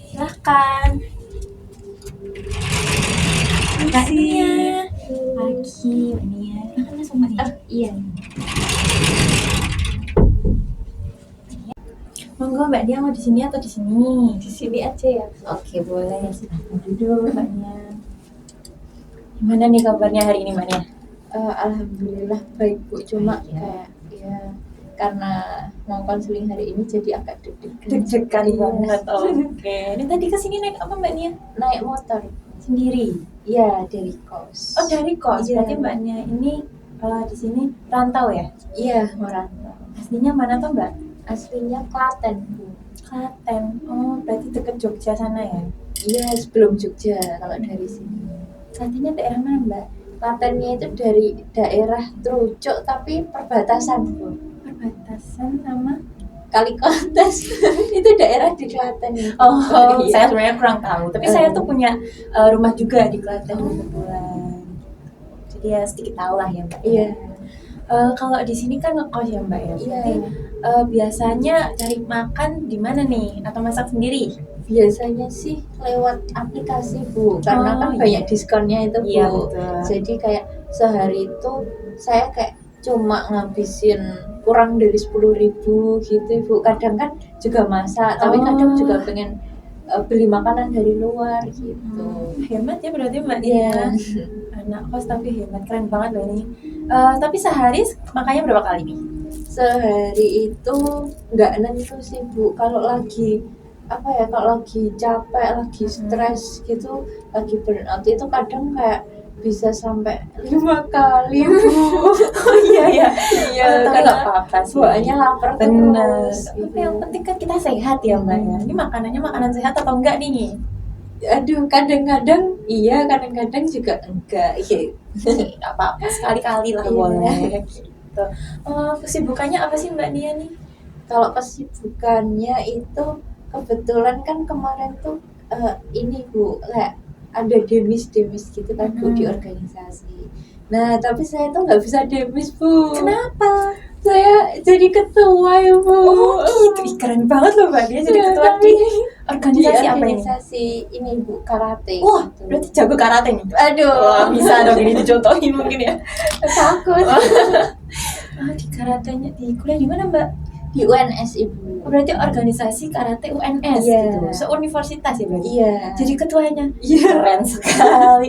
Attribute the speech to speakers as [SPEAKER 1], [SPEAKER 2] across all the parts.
[SPEAKER 1] Silahkan. Makasih. Pagi, Nia. Silahkan langsung Mbak Nia.
[SPEAKER 2] Iya.
[SPEAKER 1] Monggo Mbak Nia, mau di sini atau di sini?
[SPEAKER 2] Di sini aja ya.
[SPEAKER 1] Oke, boleh. Silahkan duduk Mbak Nia. Gimana nih kabarnya hari ini Mbak Nia?
[SPEAKER 2] Alhamdulillah baik Bu. Cuma
[SPEAKER 1] Baik, ya.
[SPEAKER 2] kayak ya karena mau konseling hari ini jadi agak deg-degan.
[SPEAKER 1] Deg-degan
[SPEAKER 2] Iya.
[SPEAKER 1] banget. Oke. Ini tadi kesini naik apa Mbak Nia?
[SPEAKER 2] Naik motor.
[SPEAKER 1] Sendiri.
[SPEAKER 2] Iya, dari kos.
[SPEAKER 1] Oh dari kos.
[SPEAKER 2] Iya.
[SPEAKER 1] Berarti Mbak Nia ini di sini rantau ya?
[SPEAKER 2] Iya, merantau.
[SPEAKER 1] Aslinya mana tuh Mbak?
[SPEAKER 2] Aslinya Klaten Bu.
[SPEAKER 1] Klaten. Oh berarti deket Jogja sana ya?
[SPEAKER 2] Iya, sebelum Jogja kalau dari sini.
[SPEAKER 1] Klatennya daerah mana Mbak?
[SPEAKER 2] Klatennya itu dari daerah Trucuk tapi perbatasan Bu.
[SPEAKER 1] Perbatasan sama.
[SPEAKER 2] Kalikotes itu daerah di Klaten.
[SPEAKER 1] Oh,
[SPEAKER 2] Iya.
[SPEAKER 1] saya sebenarnya kurang tahu. Tapi saya tuh punya rumah juga di Klaten kebetulan. Jadi ya sedikit tahu lah ya Mbak.
[SPEAKER 2] Iya.
[SPEAKER 1] Kalau di sini kan ngekos ya Mbak ya.
[SPEAKER 2] Iya.
[SPEAKER 1] Berarti biasanya cari makan di mana nih? Atau masak sendiri?
[SPEAKER 2] Biasanya sih lewat aplikasi Bu, karena kan
[SPEAKER 1] iya.
[SPEAKER 2] banyak diskonnya itu Bu.
[SPEAKER 1] Iya, betul.
[SPEAKER 2] Jadi kayak sehari itu saya kayak cuma ngabisin kurang dari 10.000 gitu Bu. Kadang kan juga masak, tapi kadang juga pengen beli makanan dari luar gitu.
[SPEAKER 1] Hemat ya berarti Mbak
[SPEAKER 2] Iya.
[SPEAKER 1] Nia. Anak kos tapi hemat, keren banget loh ini. Tapi sehari makannya berapa kali nih?
[SPEAKER 2] Sehari itu nggak nentu sih Bu. Kalau lagi kalau lagi capek, lagi stres gitu, lagi burnout itu kadang kayak bisa sampai 5 kali Bu.
[SPEAKER 1] Oh iya ya.
[SPEAKER 2] Iya,
[SPEAKER 1] Tapi
[SPEAKER 2] karena
[SPEAKER 1] nggak apa-apa sih.
[SPEAKER 2] bawaannya lapar
[SPEAKER 1] Bener.
[SPEAKER 2] terus.
[SPEAKER 1] Tapi yang penting kan kita sehat ya Mbak ya. Ini makanannya makanan sehat atau enggak nih?
[SPEAKER 2] Aduh, kadang-kadang iya, kadang-kadang juga enggak. Iya.
[SPEAKER 1] Nggak apa-apa, sekali-kali lah
[SPEAKER 2] Iya.
[SPEAKER 1] boleh. Gitu. Kesibukannya apa sih Mbak Nia nih?
[SPEAKER 2] Kalau kesibukannya itu kebetulan kan kemarin tuh ini Bu, kayak ada demis gitu kan Bu di organisasi. Nah, tapi saya tuh nggak bisa demis Bu.
[SPEAKER 1] Kenapa?
[SPEAKER 2] Saya jadi ketua ya Bu.
[SPEAKER 1] Oh gitu, ih, keren banget loh Mbak Nia jadi
[SPEAKER 2] Iya,
[SPEAKER 1] ketua
[SPEAKER 2] tapi
[SPEAKER 1] di
[SPEAKER 2] di
[SPEAKER 1] organisasi apa ini?
[SPEAKER 2] organisasi ini Bu, karate.
[SPEAKER 1] Wah,
[SPEAKER 2] gitu.
[SPEAKER 1] berarti jago karate nih.
[SPEAKER 2] Aduh,
[SPEAKER 1] Wah, bisa dong ini dicontohin mungkin ya.
[SPEAKER 2] takut.
[SPEAKER 1] Di karatenya di kuliah di mana Mbak?
[SPEAKER 2] Di UNS Ibu.
[SPEAKER 1] Oh, berarti organisasi karate UNS
[SPEAKER 2] Iya.
[SPEAKER 1] gitu. Seuniversitas ya berarti.
[SPEAKER 2] Iya.
[SPEAKER 1] Jadi ketuanya.
[SPEAKER 2] Iya.
[SPEAKER 1] Keren sekali.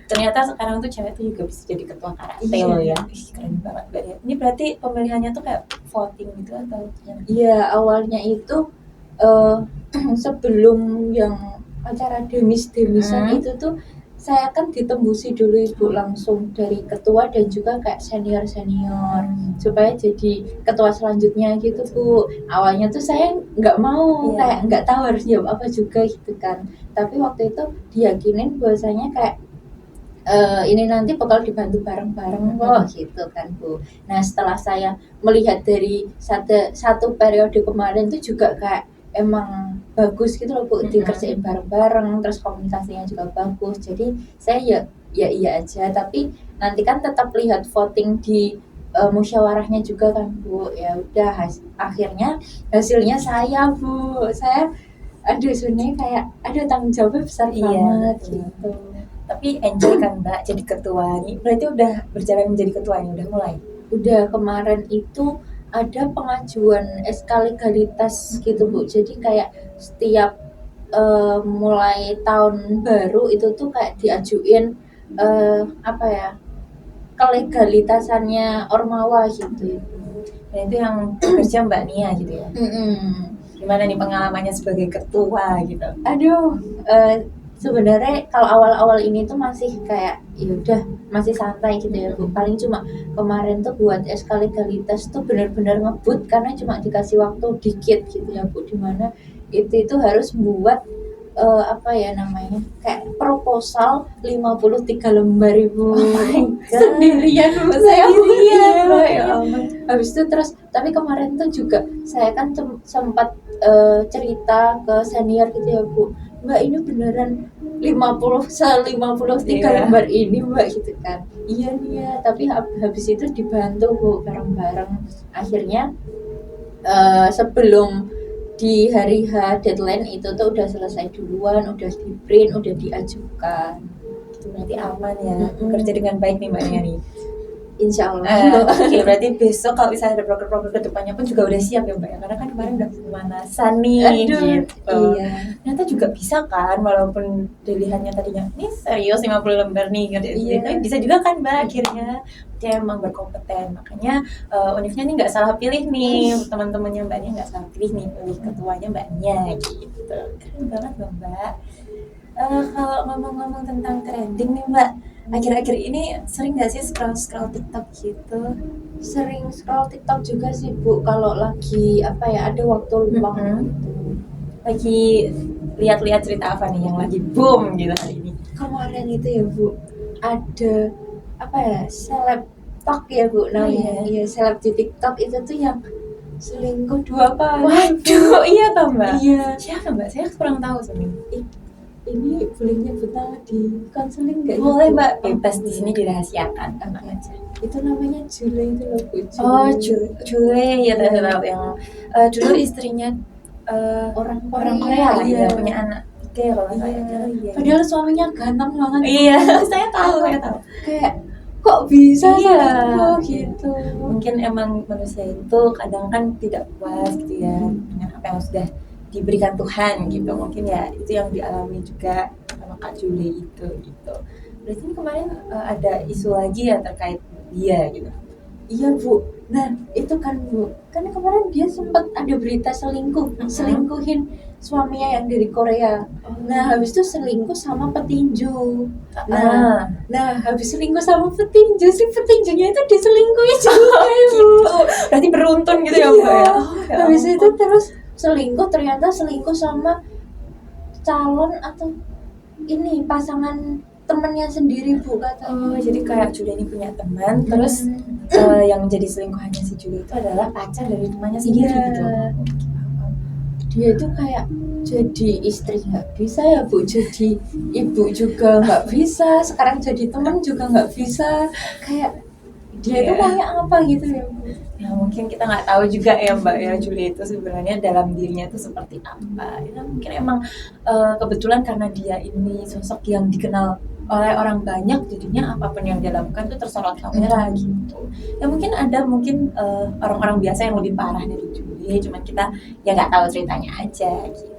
[SPEAKER 1] Ternyata sekarang tuh cewek tuh juga bisa jadi ketua karate
[SPEAKER 2] Iya.
[SPEAKER 1] loh ya. Ih, keren banget Mbak Nia. Ini berarti pemilihannya tuh kayak voting gitu atau yang
[SPEAKER 2] Iya, awalnya itu sebelum yang acara demisan itu tuh saya kan ditembusi dulu Ibu langsung dari ketua dan juga kayak senior supaya jadi ketua selanjutnya gitu Bu. Awalnya tuh saya nggak mau,
[SPEAKER 1] Iya.
[SPEAKER 2] kayak nggak tahu harus jawab apa juga gitu kan. Tapi waktu itu diyakinin bahwasanya kayak ini nanti bakal dibantu bareng-bareng kok gitu kan Bu. Nah setelah saya melihat dari satu periode kemarin tuh juga kayak emang bagus gitu loh Bu, dikerjain bareng-bareng, terus komunikasinya juga bagus. Jadi saya ya iya aja, tapi nanti kan tetap lihat voting di musyawarahnya juga kan Bu. Ya udah akhirnya hasilnya saya Bu. Saya sebenarnya kayak tanggung jawabnya besar
[SPEAKER 1] Iya,
[SPEAKER 2] banget
[SPEAKER 1] betul.
[SPEAKER 2] gitu.
[SPEAKER 1] tapi enjoy kan Mbak jadi ketua nih. Berarti udah berjalan menjadi ketua nih, udah mulai.
[SPEAKER 2] Udah kemarin itu ada pengajuan SK legalitas gitu Bu. Jadi kayak setiap mulai tahun baru itu tuh kayak diajuin kelegalitasannya Ormawa gitu.
[SPEAKER 1] Dan itu yang kerja Mbak Nia gitu ya. Gimana nih pengalamannya sebagai ketua gitu?
[SPEAKER 2] Aduh, sebenarnya kalau awal-awal ini tuh masih kayak ya udah masih santai gitu ya Bu. Paling cuma kemarin tuh buat SK legalitas tuh benar-benar ngebut karena cuma dikasih waktu dikit gitu ya Bu, dimana itu harus buat kayak proposal 53 lembar Ibu. Sendirian Bu, saya
[SPEAKER 1] Ya ampun.
[SPEAKER 2] habis itu terus tapi kemarin tuh juga saya kan sempat cerita ke senior gitu ya Bu, Mbak ini beneran 53 lembar ini Mbak gitu kan. Iya nih ya, tapi habis itu dibantu Bu bareng-bareng. Akhirnya sebelum di hari H deadline itu tuh udah selesai duluan, udah di print, udah diajukan.
[SPEAKER 1] Berarti aman ya,
[SPEAKER 2] Mm-mm.
[SPEAKER 1] kerja dengan baik nih Mbaknya nih.
[SPEAKER 2] Insya Allah.
[SPEAKER 1] Oke, berarti besok kalau misalnya ada proker-proker ke depannya pun juga udah siap ya Mbak ya, karena kan kemarin udah pemanasan nih.
[SPEAKER 2] Aduh,
[SPEAKER 1] gitu.
[SPEAKER 2] iya.
[SPEAKER 1] Ternyata juga bisa kan, walaupun dilihatnya tadinya ini serius 50 lembar nih gitu.
[SPEAKER 2] Iya.
[SPEAKER 1] Tapi bisa juga kan Mbak akhirnya dia emang berkompeten. Makanya Univnya nih nggak salah pilih nih, teman-temannya Mbaknya nggak salah pilih nih, pilih ketuanya Mbaknya gitu. Keren banget loh Mbak. Kalau ngomong-ngomong tentang trending nih Mbak, akhir-akhir ini sering nggak sih scroll TikTok gitu?
[SPEAKER 2] Sering scroll TikTok juga sih Bu, kalau lagi apa ya, ada waktu luang gitu.
[SPEAKER 1] Lagi lihat-lihat cerita apa nih yang lagi boom gitu hari ini?
[SPEAKER 2] Kemarin itu ya Bu, ada apa ya, selebtok ya Bu namanya. Iya, seleb di TikTok itu tuh yang selingkuh 2 kali.
[SPEAKER 1] Waduh, iya toh Mbak?
[SPEAKER 2] Iya.
[SPEAKER 1] Siapa Mbak? Saya kurang tahu sebenarnya.
[SPEAKER 2] Ini boleh nyebut nama di konseling nggak?
[SPEAKER 1] Boleh Mbak, bebas di sini dirahasiakan tenang aja.
[SPEAKER 2] Itu namanya Jule itu loh Bu.
[SPEAKER 1] Oh, Jule ya tahu yang dulu istrinya
[SPEAKER 2] orang
[SPEAKER 1] Korea
[SPEAKER 2] iya.
[SPEAKER 1] ya, punya anak 3 kalau nggak salah.
[SPEAKER 2] Iya. Padahal suaminya ganteng banget.
[SPEAKER 1] Iya, saya tahu.
[SPEAKER 2] Kayak kok bisa
[SPEAKER 1] Iya.
[SPEAKER 2] selingkuh gitu.
[SPEAKER 1] Mungkin emang manusia itu kadang kan tidak puas gitu ya dengan apa yang sudah diberikan Tuhan gitu. Mungkin ya itu yang dialami juga sama Kak Juli itu gitu. Berarti ini kemarin ada isu lagi ya terkait dia gitu.
[SPEAKER 2] Iya Bu. Nah itu kan Bu, kan kemarin dia sempat ada berita selingkuhin suaminya yang dari Korea. Nah habis itu selingkuh sama petinju. Nah habis selingkuh sama petinju, si petinjunya itu diselingkuhi juga Bu.
[SPEAKER 1] Berarti beruntun gitu ya Mbak ya.
[SPEAKER 2] Habis itu terus ternyata selingkuh sama calon atau ini pasangan temennya sendiri Bu katanya.
[SPEAKER 1] Jadi kayak Juli ini punya teman, terus yang menjadi selingkuhannya si Juli itu adalah pacar dari temannya sendiri gitu.
[SPEAKER 2] Dia itu kayak jadi istri nggak bisa ya Bu, jadi ibu juga nggak bisa, sekarang jadi teman juga nggak bisa. Kayak dia itu kayak apa gitu ya Bu.
[SPEAKER 1] Ya mungkin kita nggak tahu juga ya Mbak ya, Juli itu sebenarnya dalam dirinya itu seperti apa ya, mungkin emang kebetulan karena dia ini sosok yang dikenal oleh orang banyak, jadinya apapun yang dia lakukan itu tersorot kamera gitu ya. Mungkin orang-orang biasa yang lebih parah dari Juli, cuman kita ya nggak tahu ceritanya aja gitu.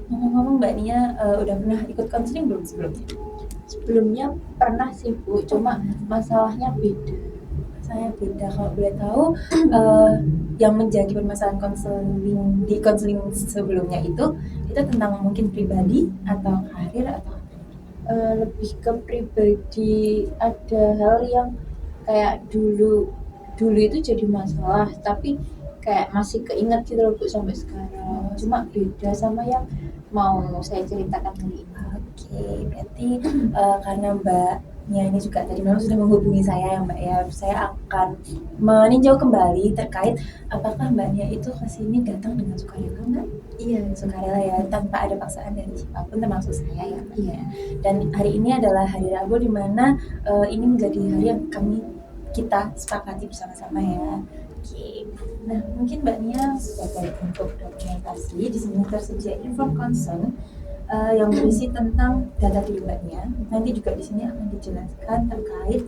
[SPEAKER 1] Ngomong-ngomong Mbak Nia udah pernah ikut konseling belum sebelumnya?
[SPEAKER 2] Sebelumnya pernah sih Bu, cuma masalahnya beda.
[SPEAKER 1] Saya beda, kalau boleh tahu yang menjadi permasalahan konseling di konseling sebelumnya itu tentang mungkin pribadi atau karir atau
[SPEAKER 2] lebih ke pribadi. Ada hal yang kayak dulu itu jadi masalah tapi kayak masih keinget gitu loh Bu sampai sekarang, cuma beda sama yang mau saya ceritakan kali ini.
[SPEAKER 1] Oke, berarti karena Mbaknya ini juga tadi memang sudah menghubungi saya ya Mbak ya, saya akan meninjau kembali terkait apakah Mbaknya itu kesini datang dengan sukarela Mbak? Iya, sukarela ya, tanpa ada paksaan dari siapapun termasuk saya ya Mbak. Iya. Dan hari ini adalah hari Rabu, di mana ini menjadi hari yang kita sepakati bersama-sama ya. Oke. Nah, mungkin Mbaknya sebagai bentuk dokumentasi di sini tersedia inform consent yang berisi tentang data diri Mbaknya. Nanti juga di sini akan dijelaskan terkait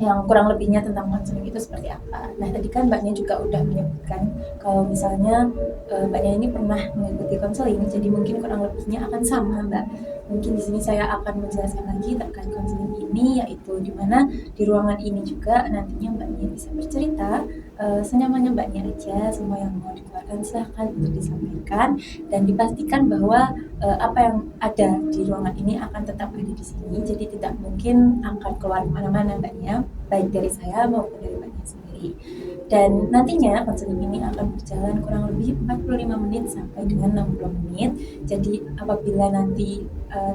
[SPEAKER 1] yang kurang lebihnya tentang konseling itu seperti apa. Nah, tadi kan Mbaknya juga udah menyebutkan kalau misalnya Mbaknya ini pernah mengikuti konseling, jadi mungkin kurang lebihnya akan sama Mbak. Mungkin di sini saya akan menjelaskan lagi terkait konseling ini, yaitu di mana di ruangan ini juga nantinya Mbaknya bisa bercerita senyamannya Mbaknya aja, semua yang mau dikeluarkan silahkan untuk disampaikan, dan dipastikan bahwa apa yang ada di ruangan ini akan tetap ada di sini, jadi tidak mungkin akan keluar kemana-mana Mbaknya, baik dari saya maupun dari Mbaknya sendiri. Dan nantinya konseling ini akan berjalan kurang lebih 45 menit sampai dengan 60 menit. Jadi apabila nanti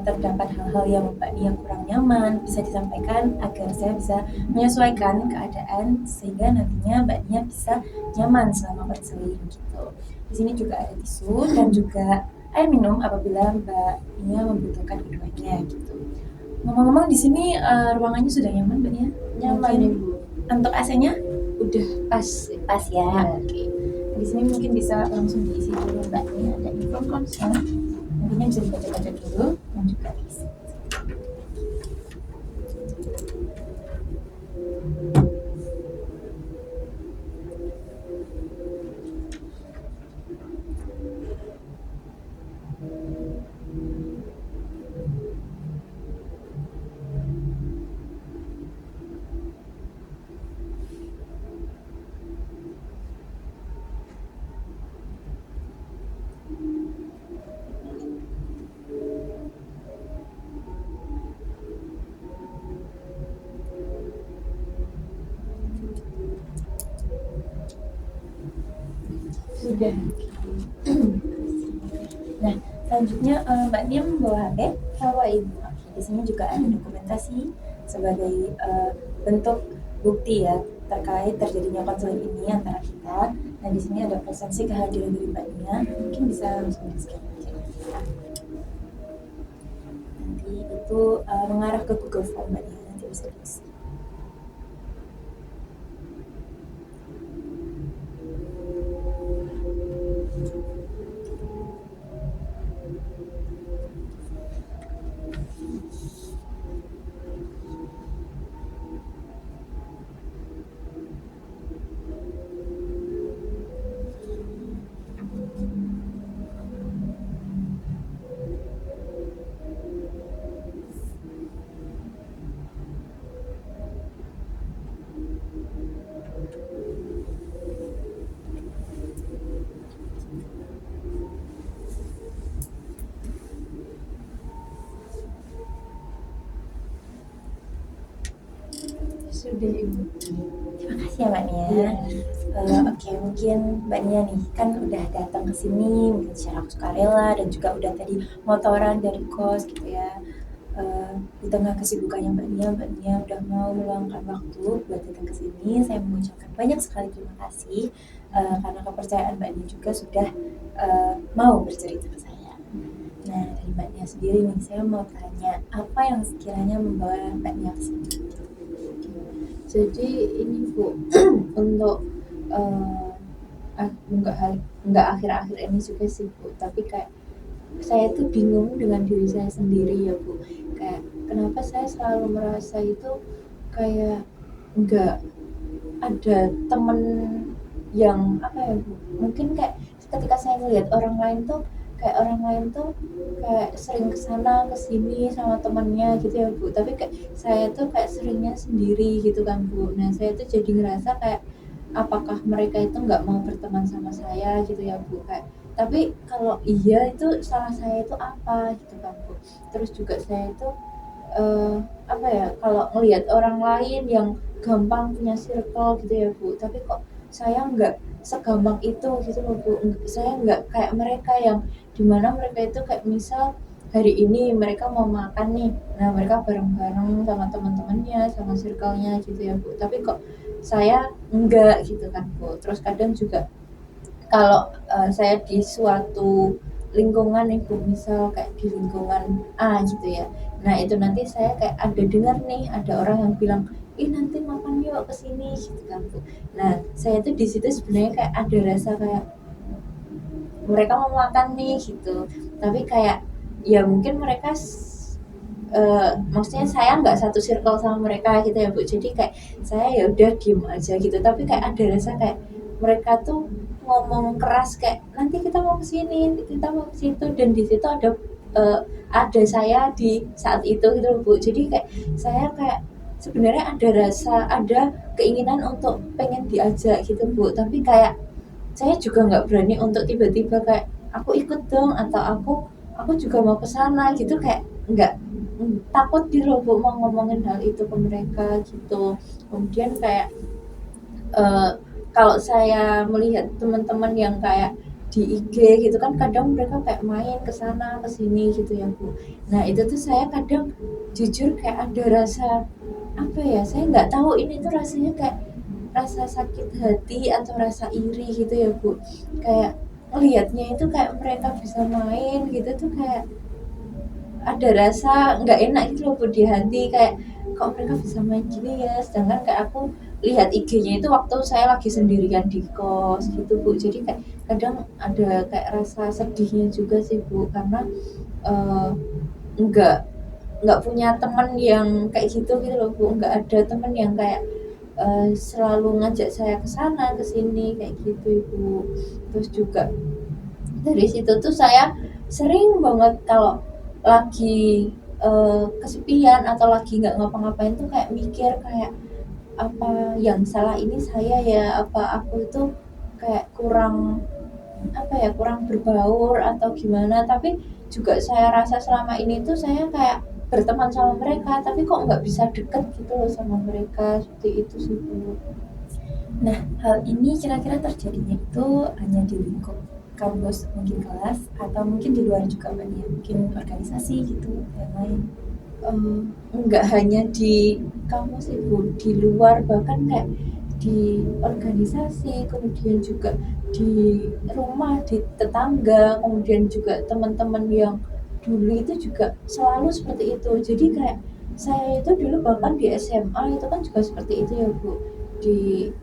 [SPEAKER 1] terdapat hal-hal yang Mbak Nia kurang nyaman, bisa disampaikan agar saya bisa menyesuaikan keadaan sehingga nantinya Mbak Nia bisa nyaman selama konseling gitu. Di sini juga ada tisu dan juga air minum apabila Mbak Nia membutuhkan keduanya gitu. Ngomong-ngomong, di sini ruangannya sudah nyaman Mbak Nia?
[SPEAKER 2] Nyaman ya Bu.
[SPEAKER 1] Untuk AC-nya
[SPEAKER 2] Udah pas
[SPEAKER 1] ya. Oke. Di sini mungkin bisa langsung diisi dulu Mbak. Ini ada info konsen, nantinya bisa dibaca-baca dulu dan juga diisi. Sudah. Nah, selanjutnya Mbak Nia membawa HP.
[SPEAKER 2] Apa itu?
[SPEAKER 1] Oke, di sini juga ada dokumentasi sebagai bentuk bukti ya terkait terjadinya konseling ini antara kita. Dan di sini ada presensi kehadiran dari Mbak Nia. Mungkin bisa langsung di-scan aja. Nanti itu mengarah ke Google Form Mbak Nia, nanti bisa diisi.
[SPEAKER 2] Sudah Ibu.
[SPEAKER 1] Terima kasih ya Mbak Nia.
[SPEAKER 2] Iya.
[SPEAKER 1] Oke, mungkin Mbak Nia nih kan udah datang ke sini mungkin secara sukarela dan juga udah tadi motoran dari kos gitu ya. Di tengah kesibukannya Mbak Nia udah mau meluangkan waktu buat datang ke sini. Saya mengucapkan banyak sekali terima kasih karena kepercayaan Mbak Nia juga sudah mau bercerita ke saya. Nah, dari Mbak Nia sendiri nih, saya mau tanya apa yang sekiranya membawa Mbak Nia ke sini?
[SPEAKER 2] Jadi ini Bu, untuk nggak akhir-akhir ini juga sih Bu, tapi kayak saya tuh bingung dengan diri saya sendiri ya Bu. Kayak kenapa saya selalu merasa itu kayak nggak ada temen yang apa ya Bu, mungkin kayak ketika saya melihat orang lain tuh kayak sering kesana kesini sama temennya gitu ya Bu, tapi kayak saya tuh kayak seringnya sendiri gitu kan Bu. Nah saya tuh jadi ngerasa kayak apakah mereka itu nggak mau berteman sama saya gitu ya Bu, kayak tapi kalau iya itu salah saya itu apa gitu kan Bu. Terus juga saya itu apa ya, kalau ngelihat orang lain yang gampang punya circle gitu ya Bu, tapi kok saya nggak segampang itu gitu loh Bu. Saya nggak kayak mereka yang dimana mereka itu kayak misal hari ini mereka mau makan nih, nah mereka bareng-bareng sama teman-temannya sama circle-nya gitu ya Bu, tapi kok saya enggak gitu kan Bu. Terus kadang juga kalau saya di suatu lingkungan nih Bu, misal kayak di lingkungan A gitu ya, nah itu nanti saya kayak ada dengar nih ada orang yang bilang ih nanti makan yuk kesini gitu kan Bu. Nah saya tuh di situ sebenarnya kayak ada rasa kayak mereka mau makan nih gitu, tapi kayak ya mungkin mereka maksudnya saya nggak satu circle sama mereka gitu ya Bu, jadi kayak saya ya udah diem aja gitu, tapi kayak ada rasa kayak mereka tuh ngomong keras kayak nanti kita mau kesini kita mau ke situ, dan di situ ada saya di saat itu gitu loh Bu. Jadi kayak saya kayak sebenarnya ada keinginan untuk pengen diajak gitu Bu, tapi kayak saya juga nggak berani untuk tiba-tiba kayak aku ikut dong atau aku juga mau ke sana gitu, kayak nggak takut gitu loh Bu mau ngomongin hal itu ke mereka gitu. Kemudian kayak kalau saya melihat teman-teman yang kayak di IG gitu kan kadang mereka kayak main ke sana ke sini gitu ya Bu. Nah itu tuh saya kadang jujur kayak ada rasa apa ya, saya nggak tahu ini tuh rasanya kayak rasa sakit hati atau rasa iri gitu ya Bu. Kayak ngelihatnya itu kayak mereka bisa main gitu tuh kayak ada rasa nggak enak gitu loh Bu di hati, kayak kok mereka bisa main gini ya, sedangkan kayak aku lihat IG-nya itu waktu saya lagi sendirian di kos gitu Bu. Jadi kayak kadang ada kayak rasa sedihnya juga sih Bu, karena eh, nggak nggak punya teman yang kayak gitu gitu loh Bu, nggak ada teman yang kayak selalu ngajak saya ke sana ke sini kayak gitu Ibu. Terus juga dari situ tuh saya sering banget kalau lagi kesepian atau lagi nggak ngapa-ngapain tuh kayak mikir kayak apa yang salah ini saya ya, apa aku itu kayak kurang apa ya, kurang berbaur atau gimana. Tapi juga saya rasa selama ini tuh saya kayak berteman sama mereka tapi kok nggak bisa deket gitu loh sama mereka, seperti itu sih Bu.
[SPEAKER 1] Nah, hal ini kira-kira terjadinya itu hanya di lingkup kampus, mungkin kelas, atau mungkin di luar juga Mbak Nia, mungkin organisasi gitu, yang lain.
[SPEAKER 2] Nggak hanya di kampus sih Bu, di luar bahkan kayak di organisasi, kemudian juga di rumah, di tetangga, kemudian juga teman-teman yang dulu itu juga selalu seperti itu. Jadi kayak saya itu dulu bahkan di SMA itu kan juga seperti itu ya Bu.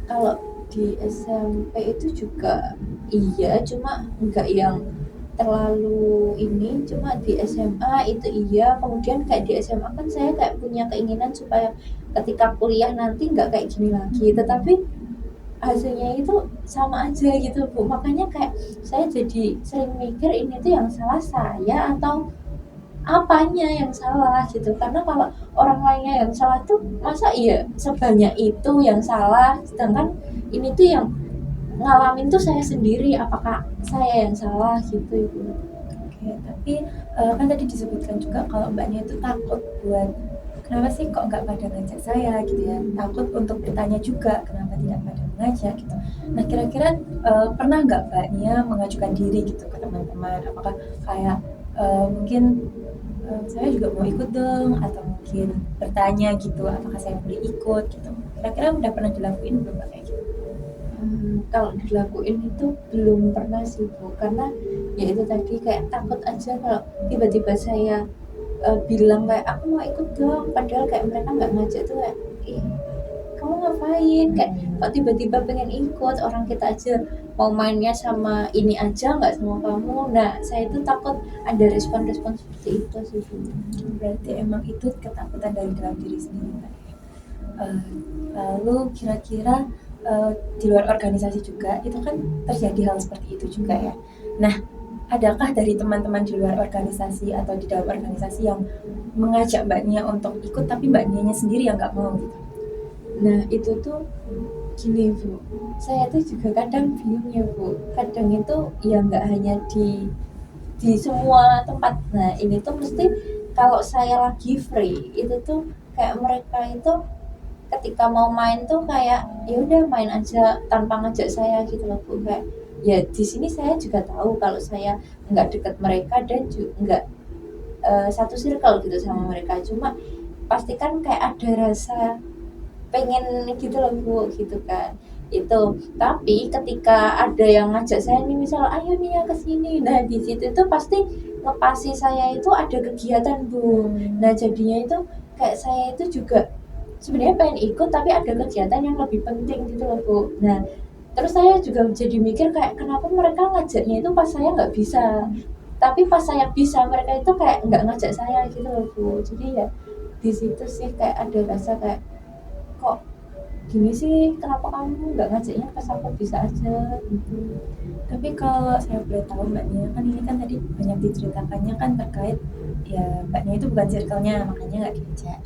[SPEAKER 2] Kalau di SMP itu juga iya, cuma nggak yang terlalu ini, cuma di SMA itu iya. Kemudian kayak di SMA kan saya kayak punya keinginan supaya ketika kuliah nanti nggak kayak gini lagi, tetapi hasilnya itu sama aja gitu Bu. Makanya kayak saya jadi sering mikir ini tuh yang salah saya atau apanya yang salah gitu, karena kalau orang lainnya yang salah tuh masa iya sebanyak itu yang salah, sedangkan ini tuh yang ngalamin tuh saya sendiri, apakah saya yang salah gitu Ibu.
[SPEAKER 1] Oke, tapi kan tadi disebutkan juga kalau Mbaknya itu takut buat kenapa sih kok nggak pada ngajak saya gitu ya, takut untuk bertanya juga kenapa tidak pada mengajak gitu. Nah, kira-kira pernah nggak Mbaknya mengajukan diri gitu ke teman-teman, apakah kayak mungkin saya juga mau ikut dong, atau mungkin bertanya gitu apakah saya boleh ikut gitu, kira-kira udah pernah dilakuin belum Mbak kayak gitu?
[SPEAKER 2] Kalau dilakuin itu belum pernah sih Bu, karena ya itu tadi kayak takut aja kalau tiba-tiba saya bilang kayak aku mau ikut dong, padahal kayak mereka nggak ngajak tuh kayak ih kamu ngapain, kayak kok tiba-tiba pengen ikut, orang kita aja mau mainnya sama ini aja nggak sama kamu. Nah saya itu takut ada respon-respon seperti itu sih Bu.
[SPEAKER 1] Berarti emang itu ketakutan dari dalam diri sendiri Mbak. Eh, Lalu kira-kira di luar organisasi juga itu kan terjadi hal seperti itu juga ya. Nah, adakah dari teman-teman di luar organisasi atau di dalam organisasi yang mengajak Mbak Nia untuk ikut tapi Mbak Nianya sendiri yang nggak mau gitu?
[SPEAKER 2] Nah itu tuh gini Bu, saya tuh juga kadang bingung ya Bu, kadang itu ya nggak hanya di semua tempat. Nah ini tuh mesti kalau saya lagi free itu tuh kayak mereka itu ketika mau main tuh kayak ya udah main aja tanpa ngajak saya gitu loh Bu. Kayak ya di sini saya juga tahu kalau saya nggak deket mereka dan juga nggak satu circle gitu sama mereka, cuma pastikan kayak ada rasa pengen gitu loh Bu gitu kan. Itu tapi ketika ada yang ngajak saya nih, misal ayo nih ya ke sini, nah di situ tuh pasti ngepasi saya itu ada kegiatan Bu. Nah jadinya itu kayak saya itu juga sebenarnya pengen ikut tapi ada kegiatan yang lebih penting gitu loh Bu. Nah terus saya juga jadi mikir kayak kenapa mereka ngajaknya itu pas saya nggak bisa, tapi pas saya bisa mereka itu kayak nggak ngajak saya gitu loh Bu. Jadi ya di situ sih kayak ada rasa kayak kok gini sih, kenapa kamu nggak ngajaknya pas aku bisa aja gitu.
[SPEAKER 1] Tapi kalau saya boleh tahu Mbak Nia, kan ini kan tadi banyak diceritakannya kan terkait ya Mbak Nia itu bukan circle-nya, makanya nggak diajak.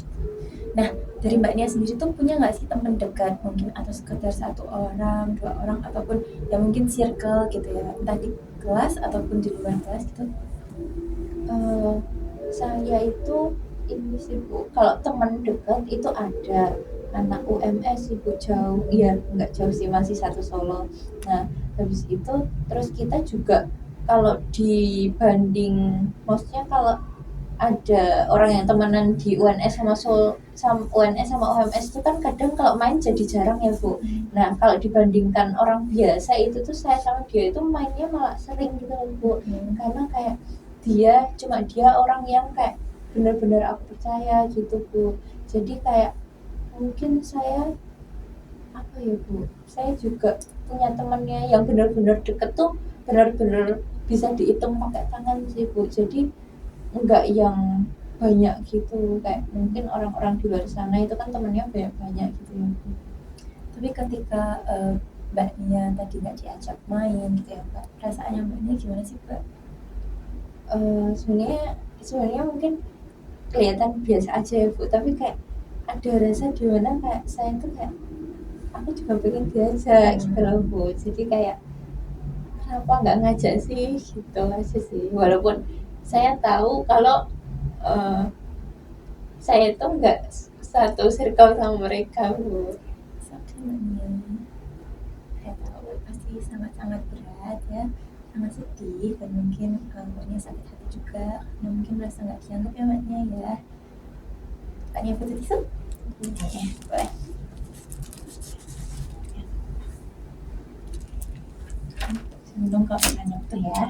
[SPEAKER 1] Nah, dari Mbak Nia sendiri tuh punya nggak sih teman dekat mungkin, atau sekedar satu orang, dua orang, ataupun ya mungkin circle gitu ya, entah di kelas ataupun di luar kelas gitu?
[SPEAKER 2] Eh, saya itu ini sih Bu, kalau teman dekat itu ada anak UMS sih Bu, jauh ya nggak jauh sih, masih satu Solo. Nah habis itu terus kita juga kalau dibanding, maksudnya kalau ada orang yang temenan di UNS sama sama UNS sama UMS itu kan kadang kalau main jadi jarang ya Bu. Nah kalau dibandingkan orang biasa itu tuh saya sama dia itu mainnya malah sering gitu loh Bu, karena kayak dia orang yang kayak benar-benar aku percaya gitu Bu. Jadi kayak mungkin saya apa ya Bu, saya juga punya temannya yang benar-benar deket tuh benar-benar bisa dihitung pakai tangan sih Bu. Jadi enggak yang banyak gitu, kayak mungkin orang-orang di luar sana itu kan temennya banyak-banyak gitu ya Bu.
[SPEAKER 1] Tapi ketika Mbak Nia tadi nggak diajak main gitu ya Mbak, perasaannya Mbak Nia gimana sih Mbak?
[SPEAKER 2] Sebenarnya mungkin kelihatan biasa aja ya Bu, tapi kayak ada rasa dimana kayak saya tuh kayak aku juga pengen diajak gitu loh Bu. Jadi kayak kenapa nggak ngajak sih gitu aja sih, walaupun saya tahu kalau eh, saya itu nggak satu circle sama mereka Bu.
[SPEAKER 1] Oke Mbak Nia, saya tahu pasti sangat-sangat berat ya, sangat sedih dan mungkin Mbak Nia sakit hati juga karena mungkin merasa nggak dianggap ya Mbak Nia ya. Mbak Nia butuh tisu? Oke, boleh. Minum kalau misalnya tuh ya.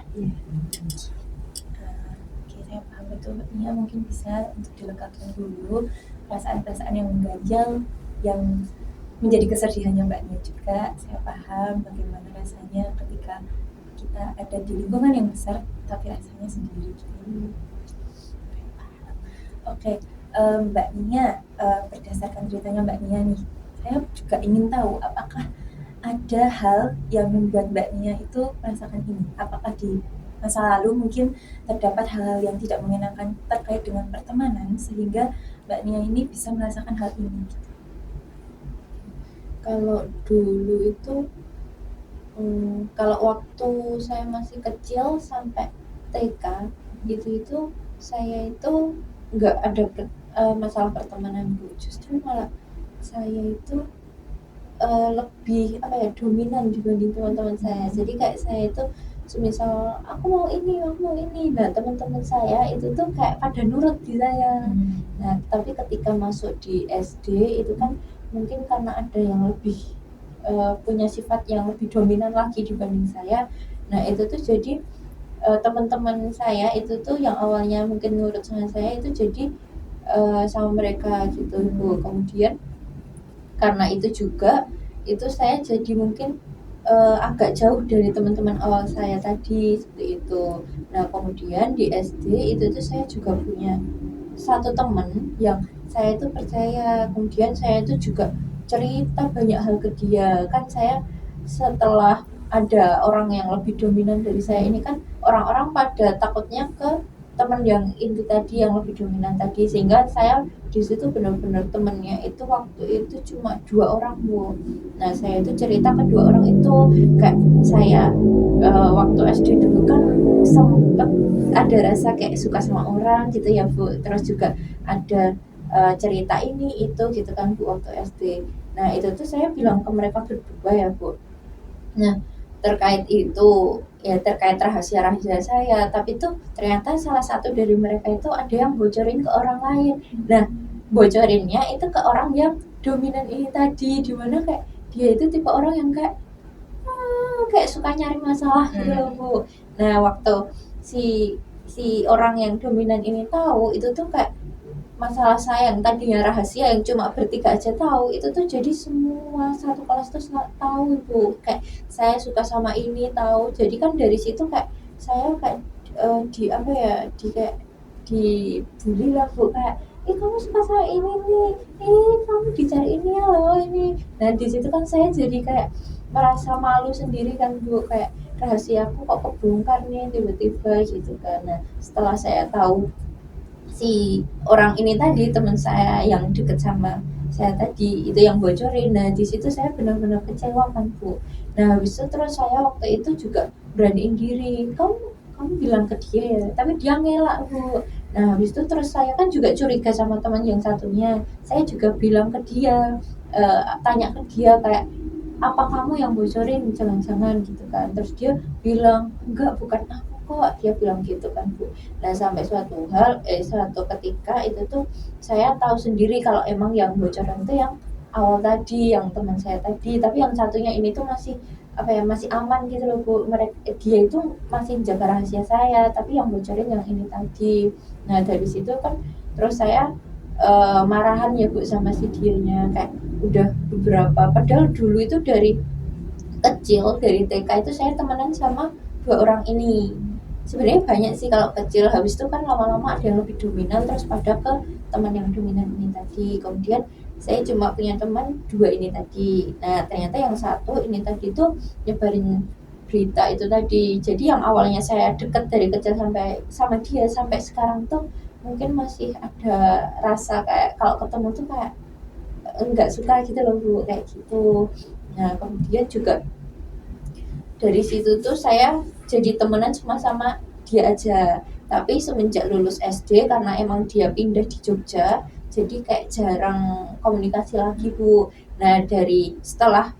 [SPEAKER 1] Oke, saya paham betul Mbak Nia, mungkin bisa untuk dilegakan dulu perasaan-perasaan yang mengganjal yang menjadi kesedihannya Mbak Nia juga. Saya paham bagaimana rasanya ketika kita ada di lingkungan yang besar tapi rasanya sendiri gitu. Oke, Mbak Nia, berdasarkan ceritanya Mbak Nia nih, saya juga ingin tahu apakah ada hal yang membuat Mbak Nia itu merasakan ini? Apakah di masa lalu mungkin terdapat hal-hal yang tidak mengenakan terkait dengan pertemanan sehingga Mbak Nia ini bisa merasakan hal ini?
[SPEAKER 2] Kalau dulu itu kalau waktu saya masih kecil sampai TK gitu saya itu nggak ada masalah pertemanan Bu, justru malah saya itu lebih apa ya, dominan dibanding teman-teman saya. Jadi kayak saya itu semisal aku mau ini, nah teman-teman saya itu tuh kayak pada nurut di saya. Nah tapi ketika masuk di SD itu kan mungkin karena ada yang lebih punya sifat yang lebih dominan lagi dibanding saya. Nah itu tuh jadi teman-teman saya itu tuh yang awalnya mungkin nurut sama saya itu jadi sama mereka gitu Bu. Kemudian karena itu juga itu saya jadi mungkin agak jauh dari teman-teman awal saya tadi seperti itu. Nah kemudian di SD itu tuh saya juga punya satu teman yang saya itu percaya, kemudian saya itu juga cerita banyak hal ke dia. Kan saya setelah ada orang yang lebih dominan dari saya ini kan orang-orang pada takutnya ke teman yang inti tadi yang lebih dominan tadi, sehingga saya di situ benar-benar temennya itu waktu itu cuma 2 orang Bu. Nah saya itu cerita ke 2 orang itu, kayak saya waktu SD dulu kan sempet ada rasa kayak suka sama orang gitu ya Bu, terus juga ada cerita ini itu gitu kan Bu waktu SD. Nah itu tuh saya bilang ke mereka berdua ya Bu. Nah terkait itu ya, terkait rahasia-rahasia saya, tapi tuh ternyata salah satu dari mereka itu ada yang bocorin ke orang lain. Nah bocorinnya itu ke orang yang dominan ini tadi, dimana kayak dia itu tipe orang yang kayak suka nyari masalah gitu loh Bu. Nah waktu si si orang yang dominan ini tahu itu tuh kayak masalah saya yang tadinya rahasia yang cuma bertiga aja tahu, itu tuh jadi semua satu kelas tuh tahu Bu, kayak saya suka sama ini tahu. Jadi kan dari situ kayak saya kayak di apa ya, di kayak dibully lah Bu, kayak kamu suka sama ini nih, kamu dicari ini ya loh ini. Nah di situ kan saya jadi kayak merasa malu sendiri kan Bu, kayak rahasiaku kok kebongkar nih tiba-tiba gitu kan. Nah setelah saya tahu si orang ini tadi, teman saya yang deket sama saya tadi itu yang bocorin, nah di situ saya benar-benar kecewa kan Bu. Nah habis itu terus saya waktu itu juga beraniin diri, kamu bilang ke dia ya, tapi dia ngelak Bu. Nah habis itu terus saya kan juga curiga sama teman yang satunya, saya juga bilang ke dia, tanya ke dia kayak apa kamu yang bocorin, jangan-jangan gitu kan. Terus dia bilang enggak, bukan aku kok, dia bilang gitu kan Bu. Nah sampai suatu ketika itu tuh saya tahu sendiri kalau emang yang bocoran itu yang awal tadi, yang teman saya tadi, tapi yang satunya ini tuh masih apa ya, masih aman gitu loh Bu. Dia itu masih jaga rahasia saya, tapi yang bocorin yang ini tadi. Nah dari situ kan terus saya marahan ya Bu sama si dianya, kayak udah beberapa, padahal dulu itu dari kecil, dari TK itu saya temenan sama 2 orang ini. Sebenarnya banyak sih kalau kecil, habis itu kan lama-lama ada yang lebih dominan terus pada ke teman yang dominan ini tadi. Kemudian saya cuma punya teman 2 ini tadi. Nah, ternyata yang satu ini tadi tuh nyebarin berita itu tadi. Jadi yang awalnya saya deket dari kecil sampai sama dia sampai sekarang tuh mungkin masih ada rasa kayak kalau ketemu tuh kayak enggak suka gitu loh Bu, kayak gitu. Nah, kemudian juga dari situ tuh saya jadi temenan cuma sama dia aja. Tapi semenjak lulus SD karena emang dia pindah di Jogja, jadi kayak jarang komunikasi lagi Bu. Nah, dari setelah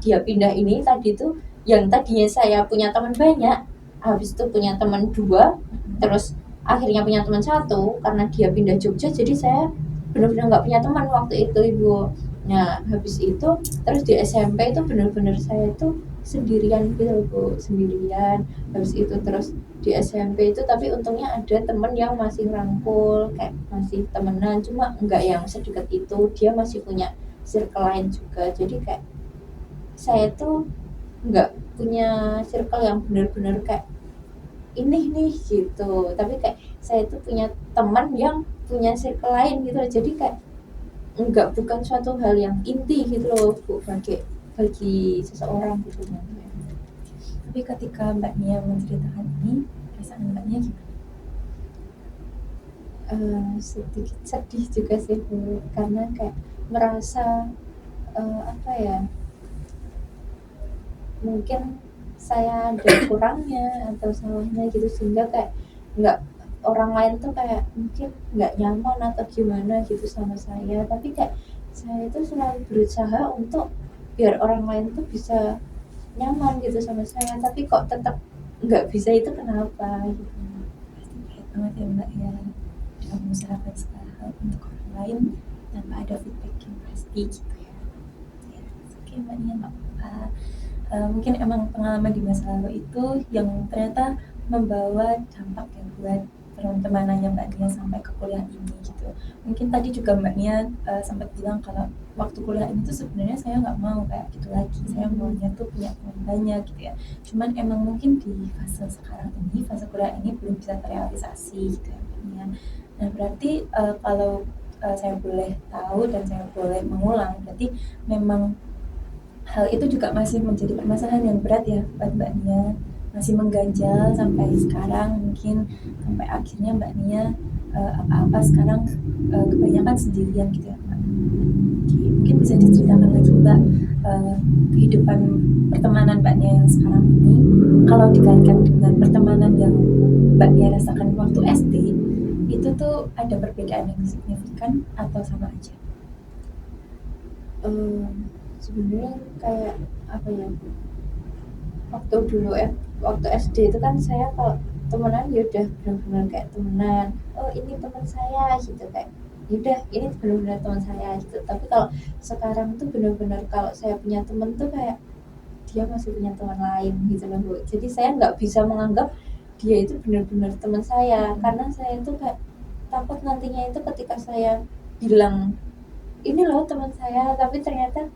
[SPEAKER 2] dia pindah ini tadi tuh, yang tadinya saya punya teman banyak, habis itu punya teman 2, terus akhirnya punya teman 1 karena dia pindah Jogja, jadi saya benar-benar nggak punya teman waktu itu Ibu. Nah, habis itu terus di SMP itu benar-benar saya itu sendirian gitu Bu, sendirian. Habis itu terus di SMP itu tapi untungnya ada temen yang masih rangkul, kayak masih temenan, cuma enggak yang sedekat itu, dia masih punya circle lain juga. Jadi kayak saya tuh enggak punya circle yang benar-benar kayak ini nih gitu, tapi kayak saya tuh punya teman yang punya circle lain gitu, jadi kayak enggak, bukan suatu hal yang inti gitu loh Bu, bagi seseorang gitu.
[SPEAKER 1] Tapi ketika Mbak Nia menceritakan ini, perasaan Mbak Nia gimana?
[SPEAKER 2] Sedikit sedih juga sih Bu, karena kayak merasa apa ya, mungkin saya ada kurangnya atau salahnya gitu, sehingga kayak nggak, orang lain tuh kayak mungkin nggak nyaman atau gimana gitu sama saya, tapi kayak saya itu selalu berusaha untuk biar orang lain tuh bisa nyaman gitu sama saya, tapi kok tetap nggak bisa, itu kenapa gitu.
[SPEAKER 1] Pasti berat banget ya Mbak ya, udah mengusahakan segala hal untuk orang lain tanpa ada feedback yang pasti gitu ya. Ya, oke Mbak Nia, nggak apa-apa. Mungkin emang pengalaman di masa lalu itu yang ternyata membawa dampak ya buat pertemanannya Mbak Nia sampai ke kuliah ini gitu. Mungkin tadi juga Mbak Nia sempat bilang kalau waktu kuliah ini tuh sebenarnya saya nggak mau kayak gitu lagi, saya maunya tuh punya teman banyak gitu ya. Cuman emang mungkin di fase sekarang ini, fase kuliah ini belum bisa terrealisasi gitu ya Mbak Nia. Nah berarti kalau saya boleh tahu dan saya boleh mengulang, berarti memang hal itu juga masih menjadi permasalahan yang berat ya buat Mbak Nia, masih mengganjal sampai sekarang, mungkin sampai akhirnya Mbak Nia apa-apa sekarang kebanyakan sendirian gitu ya Mbak. Oke, mungkin bisa diceritakan lagi Mbak kehidupan pertemanan Mbak Nia yang sekarang ini, kalau dikaitkan dengan pertemanan yang Mbak Nia rasakan waktu SD, itu tuh ada perbedaan yang signifikan atau sama aja?
[SPEAKER 2] Sebenarnya kayak apa ya, waktu dulu waktu SD itu kan saya kalau temenan ya udah benar-benar kayak temenan, oh ini teman saya gitu, kayak udah ini benar-benar teman saya gitu. Tapi kalau sekarang tuh benar-benar kalau saya punya teman tuh kayak dia masih punya teman lain gitu loh Bu. Jadi saya nggak bisa menganggap dia itu benar-benar teman saya, karena saya itu kayak takut nantinya itu ketika saya bilang ini loh teman saya, tapi ternyata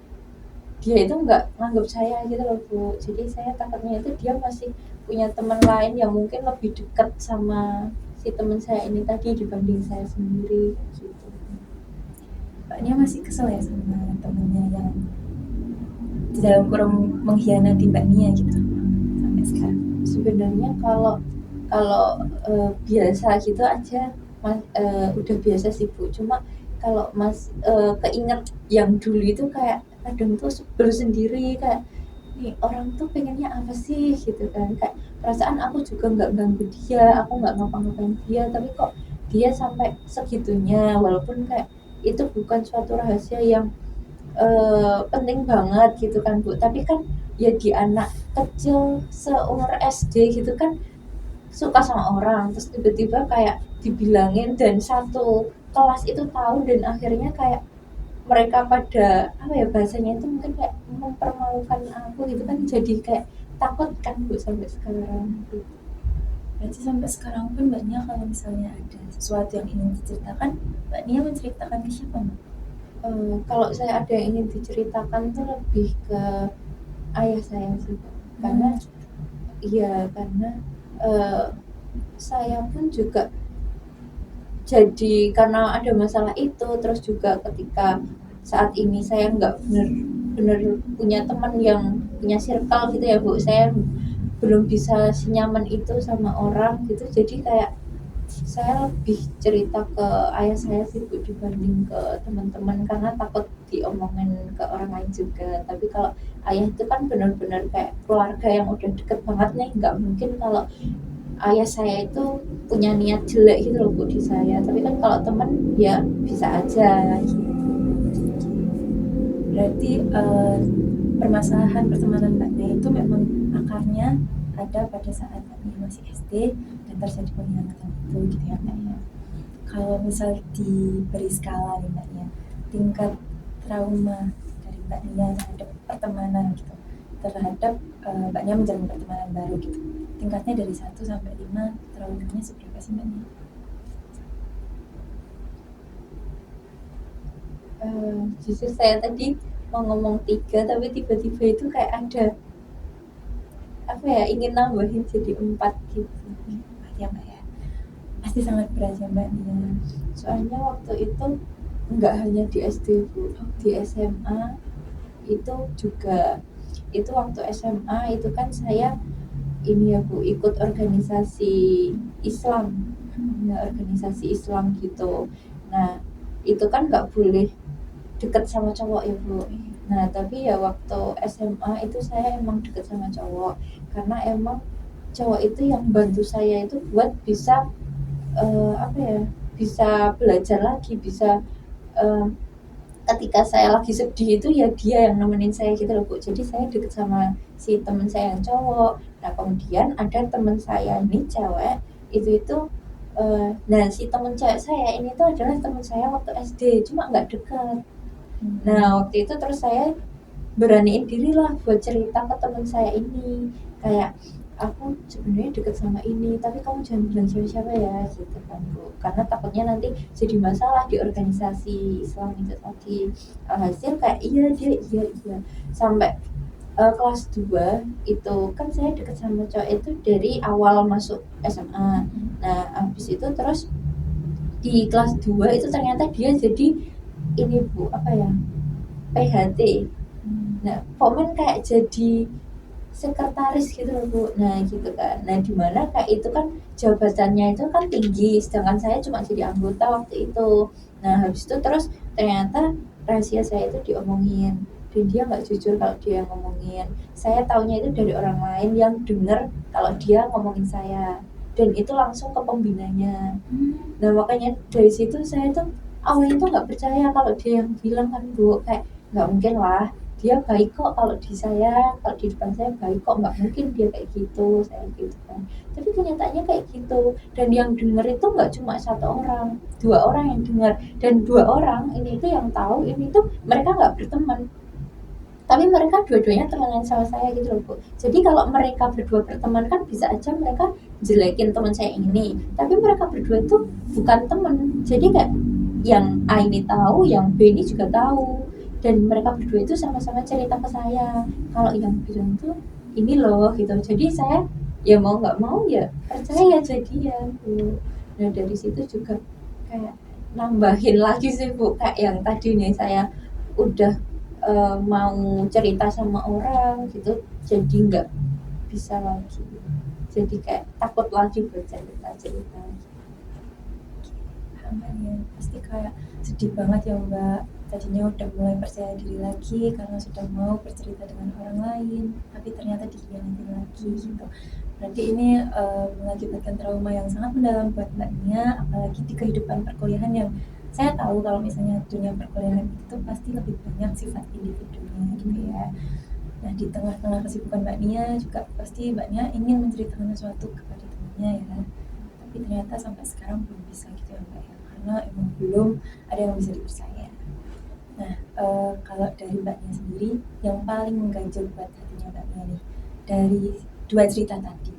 [SPEAKER 2] dia itu nggak nganggap saya gitu loh Bu. Jadi saya takutnya itu dia masih punya teman lain yang mungkin lebih dekat sama si teman saya ini tadi dibanding saya sendiri gitu.
[SPEAKER 1] Mbaknya masih kesel ya sama temennya yang di dalam kurung mengkhianati Mbak Nia gitu sampai sekarang?
[SPEAKER 2] Sebenarnya kalau kalau biasa gitu aja udah biasa sih Bu. Cuma kalau keinget yang dulu itu kayak kadang tuh sebel sendiri, kayak nih orang tuh pengennya apa sih gitu kan, kayak perasaan aku juga nggak ganggu dia, aku nggak ngapa-ngapain dia, tapi kok dia sampai segitunya, walaupun kayak itu bukan suatu rahasia yang penting banget gitu kan Bu, tapi kan ya di anak kecil seumur SD gitu kan suka sama orang, terus tiba-tiba kayak dibilangin dan satu kelas itu tahu, dan akhirnya kayak mereka pada apa ya bahasanya itu mungkin kayak mempermalukan aku gitu kan, jadi kayak takut kan Bu sampai sekarang gitu.
[SPEAKER 1] Berarti sampai sekarang pun Mbak Nia kalau misalnya ada sesuatu yang ingin diceritakan, Mbak Nia menceritakan ke siapa Mbak?
[SPEAKER 2] Kalau saya ada yang ingin diceritakan tuh lebih ke ayah saya sih, karena iya, karena eh, saya pun juga jadi karena ada masalah itu, terus juga ketika saat ini saya nggak bener-bener punya teman yang punya circle gitu ya Bu, saya belum bisa senyaman itu sama orang gitu, jadi kayak saya lebih cerita ke ayah saya sih Bu dibanding ke teman-teman, karena takut diomongin ke orang lain juga. Tapi kalau ayah itu kan benar-benar kayak keluarga yang udah deket banget nih, nggak mungkin kalau ayah saya itu punya niat jelek gitu loh Bu di saya. Tapi kan kalau teman ya bisa aja gitu.
[SPEAKER 1] Berarti permasalahan pertemanan Mbak Nia itu memang akarnya ada pada saat Mbak Nia masih SD dan terjadi pengkhianatan itu gitu ya Mbak ya. Kalau misal diberi skala nih Mbak Nia, tingkat trauma dari Mbak Nia terhadap pertemanan gitu, terhadap Mbak Nia menjalin pertemanan baru gitu, tingkatnya dari 1 sampai 5, traumanya seberapa sih Mbak Nia?
[SPEAKER 2] Justru saya tadi mau ngomong 3 tapi tiba-tiba itu kayak ada apa ya, ingin nambahin jadi 4 gitu.
[SPEAKER 1] Ya Mbak ya, pasti sangat berat ya Mbak Nia.
[SPEAKER 2] Soalnya waktu itu nggak hanya di SD Bu, di SMA itu juga. Itu waktu SMA itu kan saya ini ya Bu, ikut organisasi Islam, ya, organisasi Islam gitu. Nah itu kan nggak boleh deket sama cowok ya Bu. Nah tapi ya waktu SMA itu saya emang deket sama cowok, karena emang cowok itu yang bantu saya itu buat bisa apa ya, bisa belajar lagi, bisa eh, ketika saya lagi sedih itu ya dia yang nemenin saya gitu loh Bu. Jadi saya deket sama si teman saya yang cowok. Nah kemudian ada teman saya ini cewek, itu nah si teman cewek saya ini tuh adalah teman saya waktu SD, cuma nggak deket. Nah waktu itu terus saya beraniin diri lah buat cerita ke teman saya ini, kayak aku sebenarnya deket sama ini tapi kamu jangan bilang siapa-siapa ya gitu kan Bu, karena takutnya nanti jadi masalah di organisasi Islam itu tadi. Alhasil kayak iya dia iya sampai kelas 2 itu kan saya deket sama cowok itu dari awal masuk SMA. Nah habis itu terus di kelas 2 itu ternyata dia jadi ini Bu, apa ya, PHT. Nah Pomen kayak jadi sekretaris gitu loh Bu. Nah gitu kan, nah dimana kayak itu kan jabatannya itu kan tinggi, sedangkan saya cuma jadi anggota waktu itu. Nah habis itu terus ternyata rahasia saya itu diomongin, dan dia nggak jujur kalau dia yang ngomongin. Saya taunya itu dari orang lain yang denger kalau dia ngomongin saya, dan itu langsung ke pembinanya. Nah makanya dari situ saya tuh awalnya tuh nggak percaya kalau dia yang bilang kan Bu, kayak nggak mungkin lah, dia baik kok kalau di saya, kalau di depan saya baik kok, nggak mungkin dia kayak gitu, saya gitu kan. Tapi kenyataannya kayak gitu, dan yang denger itu nggak cuma 1 orang, 2 orang yang denger, dan 2 orang ini tuh yang tahu ini tuh mereka nggak berteman, tapi mereka dua-duanya temenan sama saya gitu loh Bu. Jadi kalau mereka berdua berteman kan bisa aja mereka jelekin teman saya ini, tapi mereka berdua itu bukan temen. Jadi kayak yang A ini tahu, yang B ini juga tahu, dan mereka berdua itu sama-sama cerita ke saya kalau yang bilang tuh ini loh gitu. Jadi saya ya mau nggak mau ya percaya jadian Bu. Nah dari situ juga kayak nambahin lagi sih Bu, kayak yang tadi nih saya udah mau cerita sama orang gitu, jadi nggak bisa lagi, jadi kayak takut lagi buat cerita.
[SPEAKER 1] Mbak ya, pasti kayak sedih banget ya Mbak. Tadinya udah mulai percaya diri lagi karena sudah mau bercerita dengan orang lain, tapi ternyata dikhianatin lagi gitu. Berarti ini mengakibatkan trauma yang sangat mendalam buat Mbak Nia, apalagi di kehidupan perkuliahan yang saya tahu kalau misalnya dunia perkuliahan itu pasti lebih banyak sifat individunya gitu ya. Nah di tengah-tengah kesibukan Mbak Nia juga pasti Mbak Nia ingin menceritakan sesuatu kepada temannya ya, tapi ternyata sampai sekarang belum bisa gitu ya Mbak ya, karena emang belum ada yang bisa dipercaya. Nah kalau dari Mbaknya sendiri yang paling mengganjal buat hatinya Mbaknya nih dari 2 cerita tadi,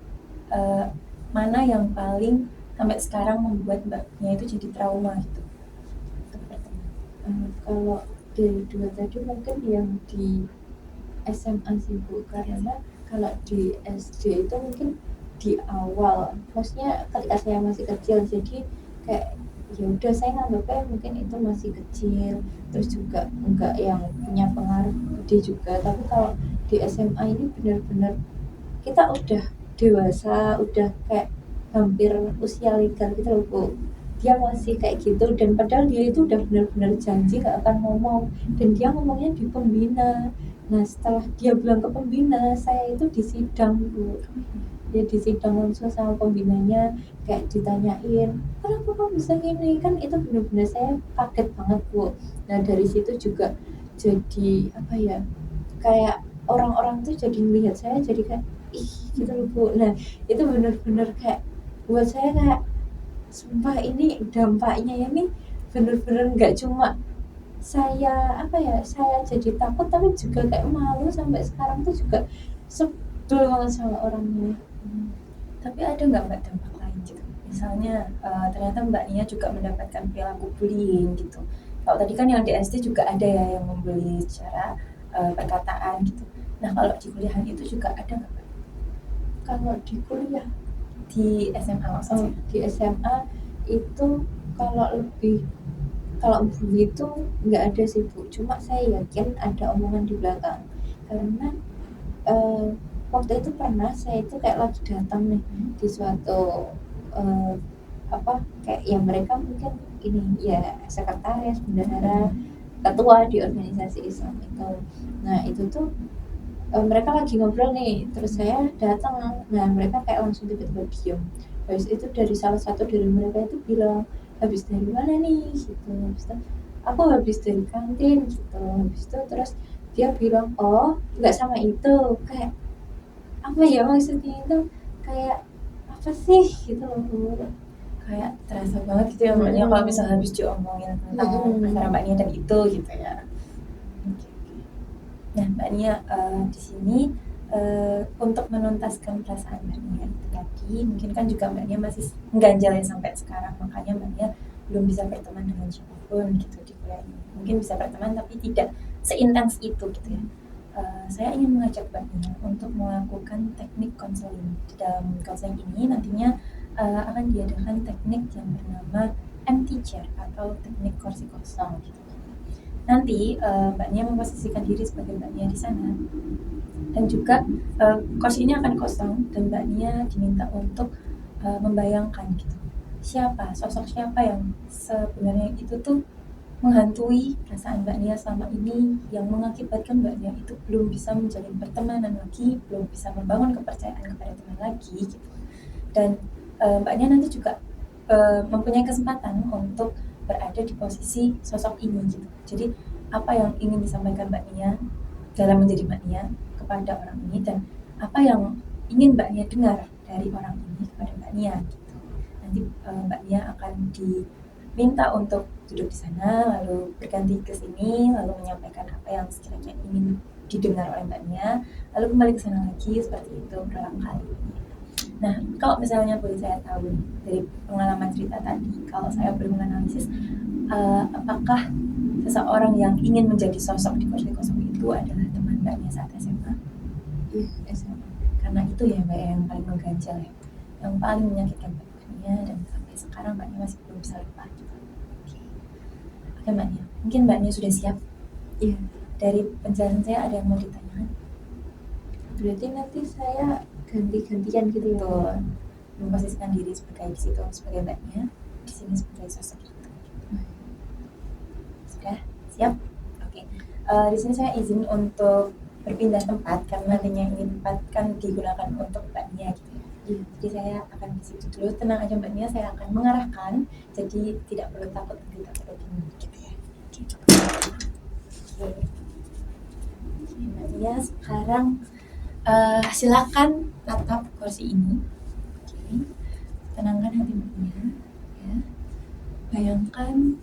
[SPEAKER 1] eh, mana yang paling sampai sekarang membuat mbaknya itu jadi trauma gitu untuk berteman?
[SPEAKER 2] Kalau dari dua tadi mungkin yang di SMA sih Bu, karena kalau di SD itu mungkin di awal, maksudnya ketika saya masih kecil, jadi kayak ya udah saya nganggapnya mungkin itu masih kecil, terus juga enggak yang punya pengaruh gede juga. Tapi kalau di SMA ini benar-benar kita udah dewasa, udah kayak hampir usia legal gitu loh Bu. Dia masih kayak gitu, dan padahal dia itu udah benar-benar janji gak akan ngomong, dan dia ngomongnya di pembina. Nah setelah dia bilang ke pembina, saya itu disidang Bu. Dia disidang langsung sama pembinanya, kayak ditanyain kenapa kamu bisa gini, kan itu benar-benar saya kaget banget Bu. Nah dari situ juga jadi apa ya, kayak orang-orang tuh jadi melihat saya jadi kayak ih gitu loh Bu. Nah itu benar-benar kayak buat saya kayak sumpah ini dampaknya ini benar-benar nggak cuma saya apa ya, saya jadi takut, tapi juga kayak malu sampai sekarang tuh juga sebel banget sama orangnya.
[SPEAKER 1] Tapi ada nggak mbak dampak lain gitu? Misalnya ternyata mbak Nia juga mendapatkan perilaku bullying gitu. Kalau tadi kan yang di SD juga ada ya yang membuli secara perkataan gitu. Nah kalau di kuliahan itu juga ada nggak mbak?
[SPEAKER 2] Kalau di kuliah,
[SPEAKER 1] Di SMA maksudnya?
[SPEAKER 2] di SMA itu kalau lebih, kalau bully itu nggak ada sih Bu, cuma saya yakin ada omongan di belakang. Karena eh, waktu itu pernah saya itu kayak lagi datang nih di suatu eh, apa kayak ya mereka mungkin ini ya sekretaris, bendahara, ketua di organisasi Islam itu. Nah itu tuh mereka lagi ngobrol nih, terus saya datang. Nah mereka kayak langsung tiba-tiba diem. Habis itu dari salah satu dari mereka itu bilang, habis dari mana nih gitu. Habis itu aku habis dari kantin gitu. Habis itu terus dia bilang oh nggak sama itu, kayak apa ya maksudnya itu, kayak apa sih gitu loh.
[SPEAKER 1] Kayak terasa banget gitu ya mbaknya kalau misalnya habis diomongin tentang antara mbak Nia dan itu gitu ya. Oke, oke. Nah mbak Nia di sini untuk menuntaskan perasaan mbak Nia itu tadi, mungkin kan juga mbak Nia masih mengganjal ya sampai sekarang, makanya mbak Nia belum bisa berteman dengan siapapun gitu di kuliah ini. Mungkin bisa berteman tapi tidak seintens itu gitu ya. Saya ingin mengajak mbak Nia untuk melakukan teknik konseling. Di dalam konseling ini nantinya akan diadakan teknik yang bernama empty chair atau teknik kursi kosong gitu. Nanti Mbak Nia memposisikan diri sebagai Mbak Nia di sana, dan juga kursinya akan kosong dan Mbak Nia diminta untuk membayangkan gitu sosok siapa yang sebenarnya itu tuh menghantui perasaan Mbak Nia selama ini, yang mengakibatkan Mbak Nia itu belum bisa menjalin pertemanan lagi, belum bisa membangun kepercayaan kepada teman lagi gitu. Dan Mbak Nia nanti juga mempunyai kesempatan untuk berada di posisi sosok ini gitu. Jadi apa yang ingin disampaikan Mbak Nia dalam menjadi Mbak Nia kepada orang ini, dan apa yang ingin Mbak Nia dengar dari orang ini kepada Mbak Nia gitu. Nanti Mbak Nia akan diminta untuk duduk di sana, lalu berganti ke sini, lalu menyampaikan apa yang sekiranya ingin didengar oleh Mbak Nia, lalu kembali ke sana lagi, seperti itu berulang kali. Nah, kalau misalnya boleh saya tahu dari pengalaman cerita tadi, kalau saya boleh menganalisis, apakah seseorang yang ingin menjadi sosok di kursi kosong itu adalah teman Mbak Nia saat SMA?
[SPEAKER 2] Iya SMA.
[SPEAKER 1] Karena itu ya Mbak yang paling mengganjal ya, yang paling menyakitkan Mbak Nia, dan sampai sekarang Mbak Nia masih belum bisa lupa gitu. Oke Mbak Nia, mungkin Mbak Nia sudah siap?
[SPEAKER 2] Iya.
[SPEAKER 1] Dari penjelasan saya ada yang mau ditanyakan?
[SPEAKER 2] Berarti nanti saya ganti-gantian gitu ya.
[SPEAKER 1] Betul. Memposisikan diri sebagai di situ sebagai Mbak Nia, di sini sebagai sosok itu. Sudah siap? Oke. Di sini saya izin untuk berpindah tempat karena nantinya ini tempat kan digunakan untuk Mbak Nia gitu ya. Jadi saya akan di situ dulu, tenang aja Mbak Nia, saya akan mengarahkan, jadi tidak perlu takut, tidak perlu bingung gitu ya. Oke. Mbak Nia sekarang silakan tatap kursi ini. Oke. Tenangkan hati Mbak Nia ya. Bayangkan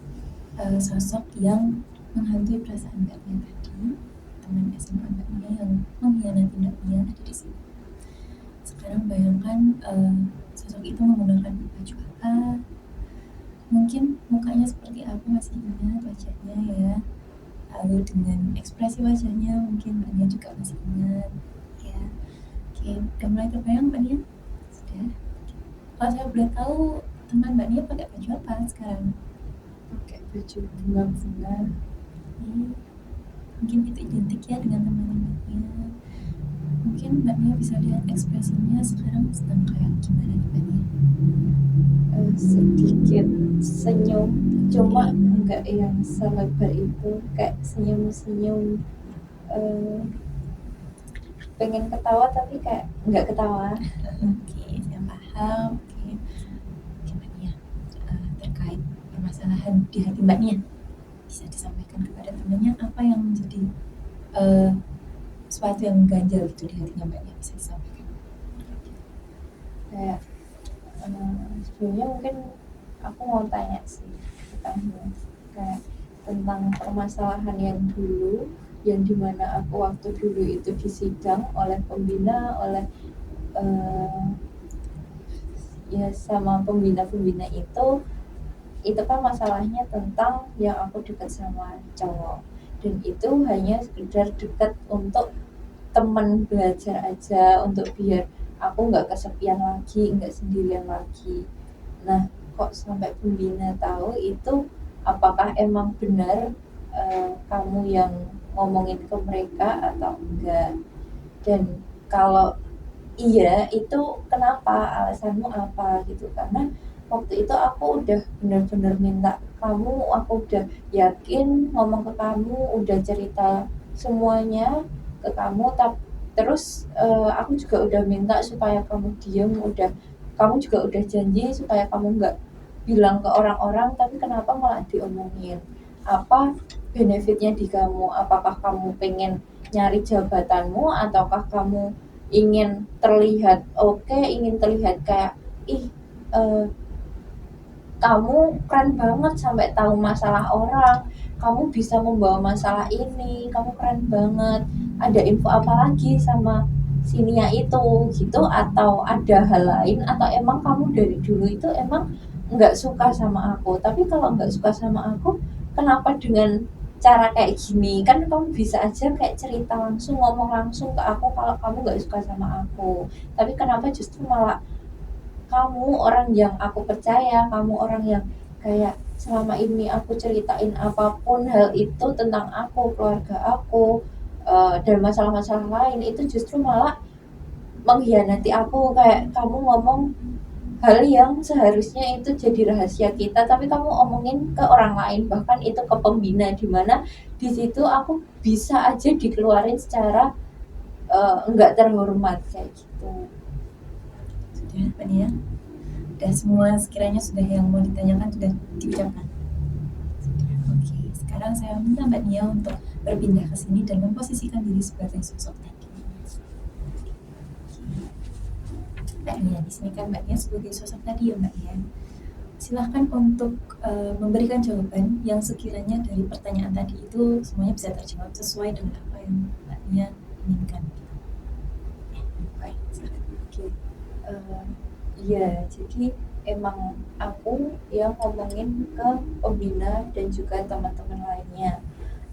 [SPEAKER 1] sosok yang menghantui perasaan Mbak Nia tadi, teman SMA Mbak Nia yang mengkhianati Mbak Nia ada di sini. Sekarang bayangkan sosok itu menggunakan baju apa, mungkin mukanya seperti apa masih ingat wajahnya ya, lalu dengan ekspresi wajahnya mungkin Mbak Nia juga masih ingat ya. Oke, udah mulai terbayang Mbak Nia? Sudah. Kalau saya boleh tahu teman Mbak Nia pakai baju apa sekarang?
[SPEAKER 2] Pakai baju bunga-bunga.
[SPEAKER 1] Mungkin itu identik ya dengan teman Mbak Nia. Mungkin Mbak Nia bisa lihat ekspresinya sekarang sedang kayak gimana nih Mbak Nia?
[SPEAKER 2] Sedikit senyum, cuma enggak yang selebar itu, kayak senyum-senyum, pengen ketawa tapi kayak enggak ketawa.
[SPEAKER 1] Oke, saya paham. Oke, Mbak Nia, terkait permasalahan di hati Mbak Nia, bisa disampaikan kepada temannya apa yang menjadi sesuatu yang mengganjal gitu di hatinya Mbak Nia, bisa disampaikan.
[SPEAKER 2] Kayak sebelumnya mungkin aku mau tanya sih ke kamu, kayak tentang permasalahan yang dulu, yang dimana aku waktu dulu itu disidang oleh pembina, oleh ya sama pembina-pembina itu kan masalahnya tentang yang aku dekat sama cowok, dan itu hanya sekedar dekat untuk teman belajar aja, untuk biar aku nggak kesepian lagi, nggak sendirian lagi. Nah, kok sampai pembina tahu itu, apakah emang benar kamu yang ngomongin ke mereka atau enggak? Dan kalau iya, itu kenapa, alasanmu apa gitu? Karena waktu itu aku udah benar-benar minta kamu, aku udah yakin ngomong ke kamu, udah cerita semuanya ke kamu, terus aku juga udah minta supaya kamu diem, kamu juga udah janji supaya kamu nggak bilang ke orang-orang, tapi kenapa malah diomongin? Apa benefitnya di kamu? Apakah kamu pengen nyari jabatanmu, ataukah kamu ingin terlihat oke, ingin terlihat kayak kamu keren banget sampai tahu masalah orang, kamu bisa membawa masalah ini, kamu keren banget, ada info apa lagi sama sinia itu gitu, atau ada hal lain, atau emang kamu dari dulu itu emang nggak suka sama aku? Tapi kalau nggak suka sama aku, kenapa dengan cara kayak gini? Kan kamu bisa aja kayak cerita langsung, ngomong langsung ke aku kalau kamu nggak suka sama aku, tapi kenapa justru malah kamu orang yang aku percaya, kamu orang yang kayak selama ini aku ceritain apapun hal itu tentang aku, keluarga aku, dan masalah-masalah lain, itu justru malah mengkhianati aku. Kayak kamu ngomong hal yang seharusnya itu jadi rahasia kita, tapi kamu omongin ke orang lain, bahkan itu ke pembina, dimana di situ aku bisa aja dikeluarin secara nggak terhormat kayak gitu.
[SPEAKER 1] Sudah Mbak Nia? Sudah semua sekiranya sudah yang mau ditanyakan sudah diucapkan? Oke, sekarang saya minta Mbak Nia untuk berpindah ke sini dan memposisikan diri sebagai sosok tadi. Mbak Nia, di sini kan Mbak Nia sebagai sosok tadi ya Mbak Nia. Silahkan untuk memberikan jawaban yang sekiranya dari pertanyaan tadi itu semuanya bisa terjawab sesuai dengan apa yang Mbak Nia inginkan. Baik, silakan.
[SPEAKER 2] Oke. Iya, jadi emang aku yang ngomongin ke pembina dan juga teman-teman lainnya.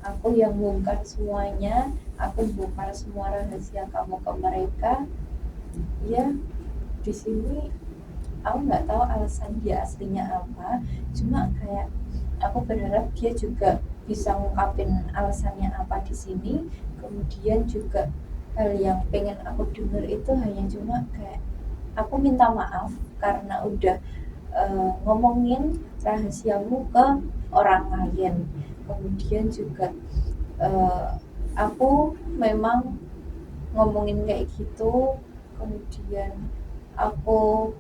[SPEAKER 2] Aku yang bongkar semuanya, aku bongkar semua rahasia kamu ke mereka. Ya, di sini aku nggak tahu alasan dia aslinya apa, cuma kayak aku berharap dia juga bisa ngungkapin alasannya apa di sini. Kemudian juga hal yang pengen aku dengar itu hanya cuma kayak aku minta maaf karena udah ngomongin rahasiamu ke orang lain. Kemudian juga aku memang ngomongin kayak gitu, kemudian aku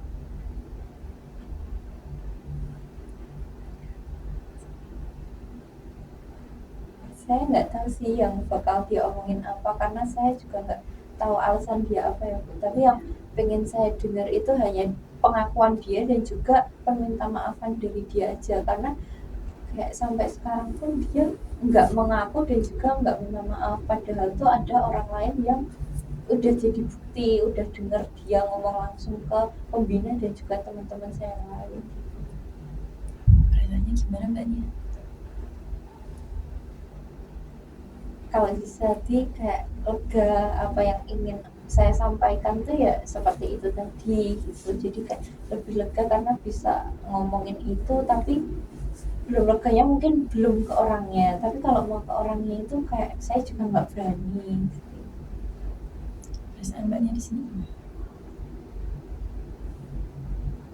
[SPEAKER 2] saya nggak tahu sih yang bakal dia omongin apa, karena saya juga nggak tahu alasan dia apa ya Bu. Tapi yang pengen saya dengar itu hanya pengakuan dia dan juga perminta maafan dari dia aja, karena kayak sampai sekarang pun dia nggak mengaku dan juga nggak minta maaf, padahal tuh ada orang lain yang udah jadi bukti, udah dengar dia ngomong langsung ke pembina dan juga teman-teman saya yang lain.
[SPEAKER 1] Perasaannya gimana mbaknya?
[SPEAKER 2] Kalau disadi kayak lega, apa yang ingin saya sampaikan tuh ya seperti itu tadi gitu, jadi kayak lebih lega karena bisa ngomongin itu, tapi belum leganya mungkin belum ke orangnya, tapi kalau mau ke orangnya itu kayak saya juga nggak berani.
[SPEAKER 1] Perasaan mbaknya di sini gimana?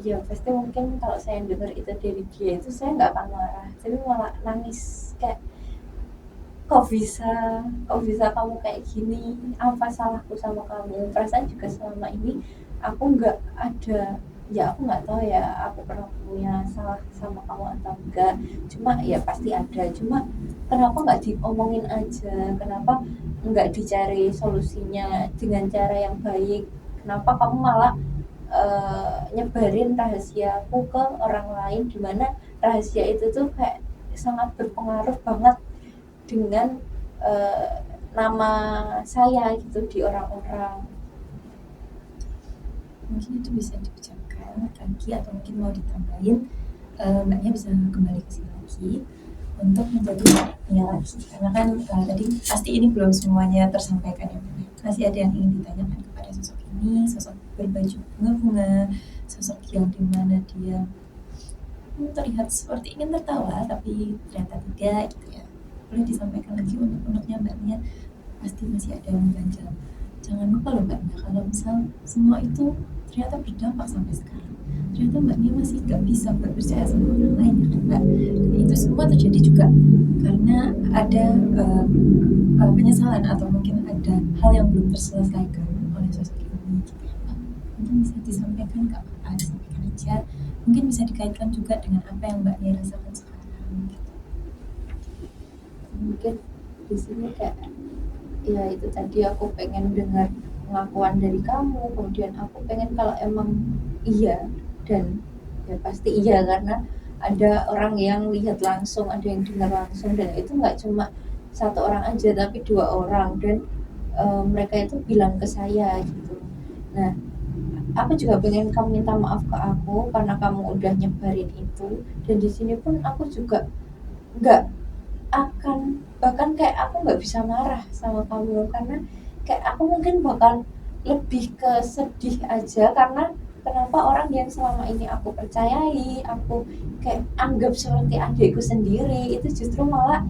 [SPEAKER 2] Ya pasti mungkin kalau saya dengar itu dari dia itu saya nggak akan marah, tapi malah nangis kayak kok bisa kamu kayak gini, apa salahku sama kamu, perasaan juga selama ini aku nggak ada, ya aku nggak tahu ya aku pernah punya salah sama kamu atau enggak, cuma ya pasti ada, cuma kenapa nggak diomongin aja, kenapa nggak dicari solusinya dengan cara yang baik, kenapa kamu malah nyebarin rahasiaku ke orang lain, dimana rahasia itu tuh kayak sangat berpengaruh banget dengan nama saya gitu di orang-orang.
[SPEAKER 1] Mungkin itu bisa diucapkan lagi atau mungkin mau ditambahin, mbaknya bisa kembali ke sini lagi untuk menjadi mbaknya lagi, karena kan tadi pasti ini belum semuanya tersampaikan ya mbak. Masih ada yang ingin ditanyakan kepada sosok ini, sosok berbaju bunga-bunga, sosok yang dimana dia terlihat seperti ingin tertawa tapi ternyata tidak gitu ya. Boleh disampaikan lagi unek-uneknya mbaknya, pasti masih ada yang mengganjal. Jangan lupa loh mbaknya, kalau misal semua itu ternyata berdampak sampai sekarang, ternyata mbaknya masih gak bisa percaya sama orang lain ya kan mbak. Dan itu semua terjadi juga karena ada penyesalan atau mungkin ada hal yang belum terselesaikan oleh sosok ini gitu ya mbak. Mungkin bisa disampaikan, gak apa-apa disampaikan aja, mungkin bisa dikaitkan juga dengan apa yang mbaknya rasakan sekarang gitu.
[SPEAKER 2] Mungkin di sini kayak ya itu tadi, aku pengen dengar pengakuan dari kamu, kemudian aku pengen kalau emang iya, dan ya pasti iya karena ada orang yang lihat langsung, ada yang dengar langsung, dan itu nggak cuma satu orang aja tapi dua orang, dan mereka itu bilang ke saya gitu. Nah, aku juga pengen kamu minta maaf ke aku karena kamu udah nyebarin itu, dan di sini pun aku juga nggak akan, bahkan kayak aku nggak bisa marah sama kamu, karena kayak aku mungkin bakal lebih ke sedih aja, karena kenapa orang yang selama ini aku percayai, aku kayak anggap seperti adikku sendiri, itu justru malah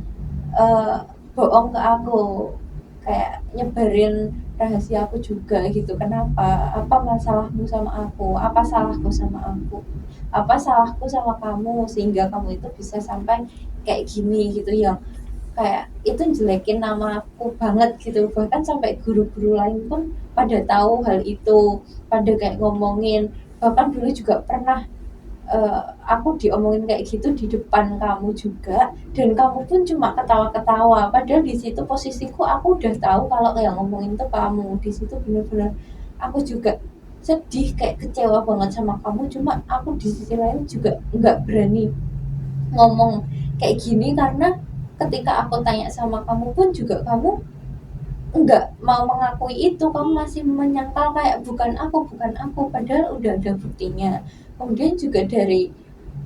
[SPEAKER 2] eh, bohong ke aku, kayak nyebarin rahasia aku juga gitu. Kenapa, apa masalahmu sama aku, apa salahku sama aku, apa salahku sama kamu sehingga kamu itu bisa sampai kayak gini gitu, yang kayak itu jelekin nama aku banget gitu, bahkan sampai guru-guru lain pun pada tahu hal itu, pada kayak ngomongin, bahkan dulu juga pernah aku diomongin kayak gitu di depan kamu juga, dan kamu pun cuma ketawa-ketawa, padahal di situ posisiku aku udah tahu kalau yang ngomongin tuh kamu, di situ bener-bener aku juga sedih, kayak kecewa banget sama kamu, cuma aku di sisi lain juga nggak berani ngomong kayak gini, karena ketika aku tanya sama kamu pun juga kamu nggak mau mengakui itu, kamu masih menyangkal kayak bukan aku, padahal udah ada buktinya. Kemudian juga dari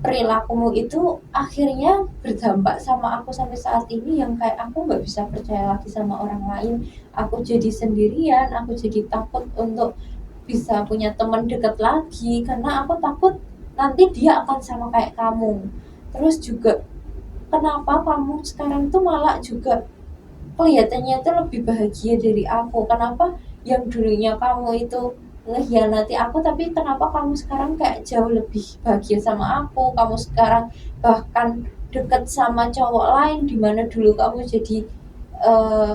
[SPEAKER 2] perilakumu itu akhirnya berdampak sama aku sampai saat ini, yang kayak aku nggak bisa percaya lagi sama orang lain, aku jadi sendirian, aku jadi takut untuk bisa punya teman dekat lagi, karena aku takut nanti dia akan sama kayak kamu. Terus juga kenapa kamu sekarang tuh malah juga kelihatannya itu lebih bahagia dari aku, kenapa yang dulunya kamu itu ngehianati aku, tapi kenapa kamu sekarang kayak jauh lebih bahagia sama aku, kamu sekarang bahkan deket sama cowok lain, dimana dulu kamu jadi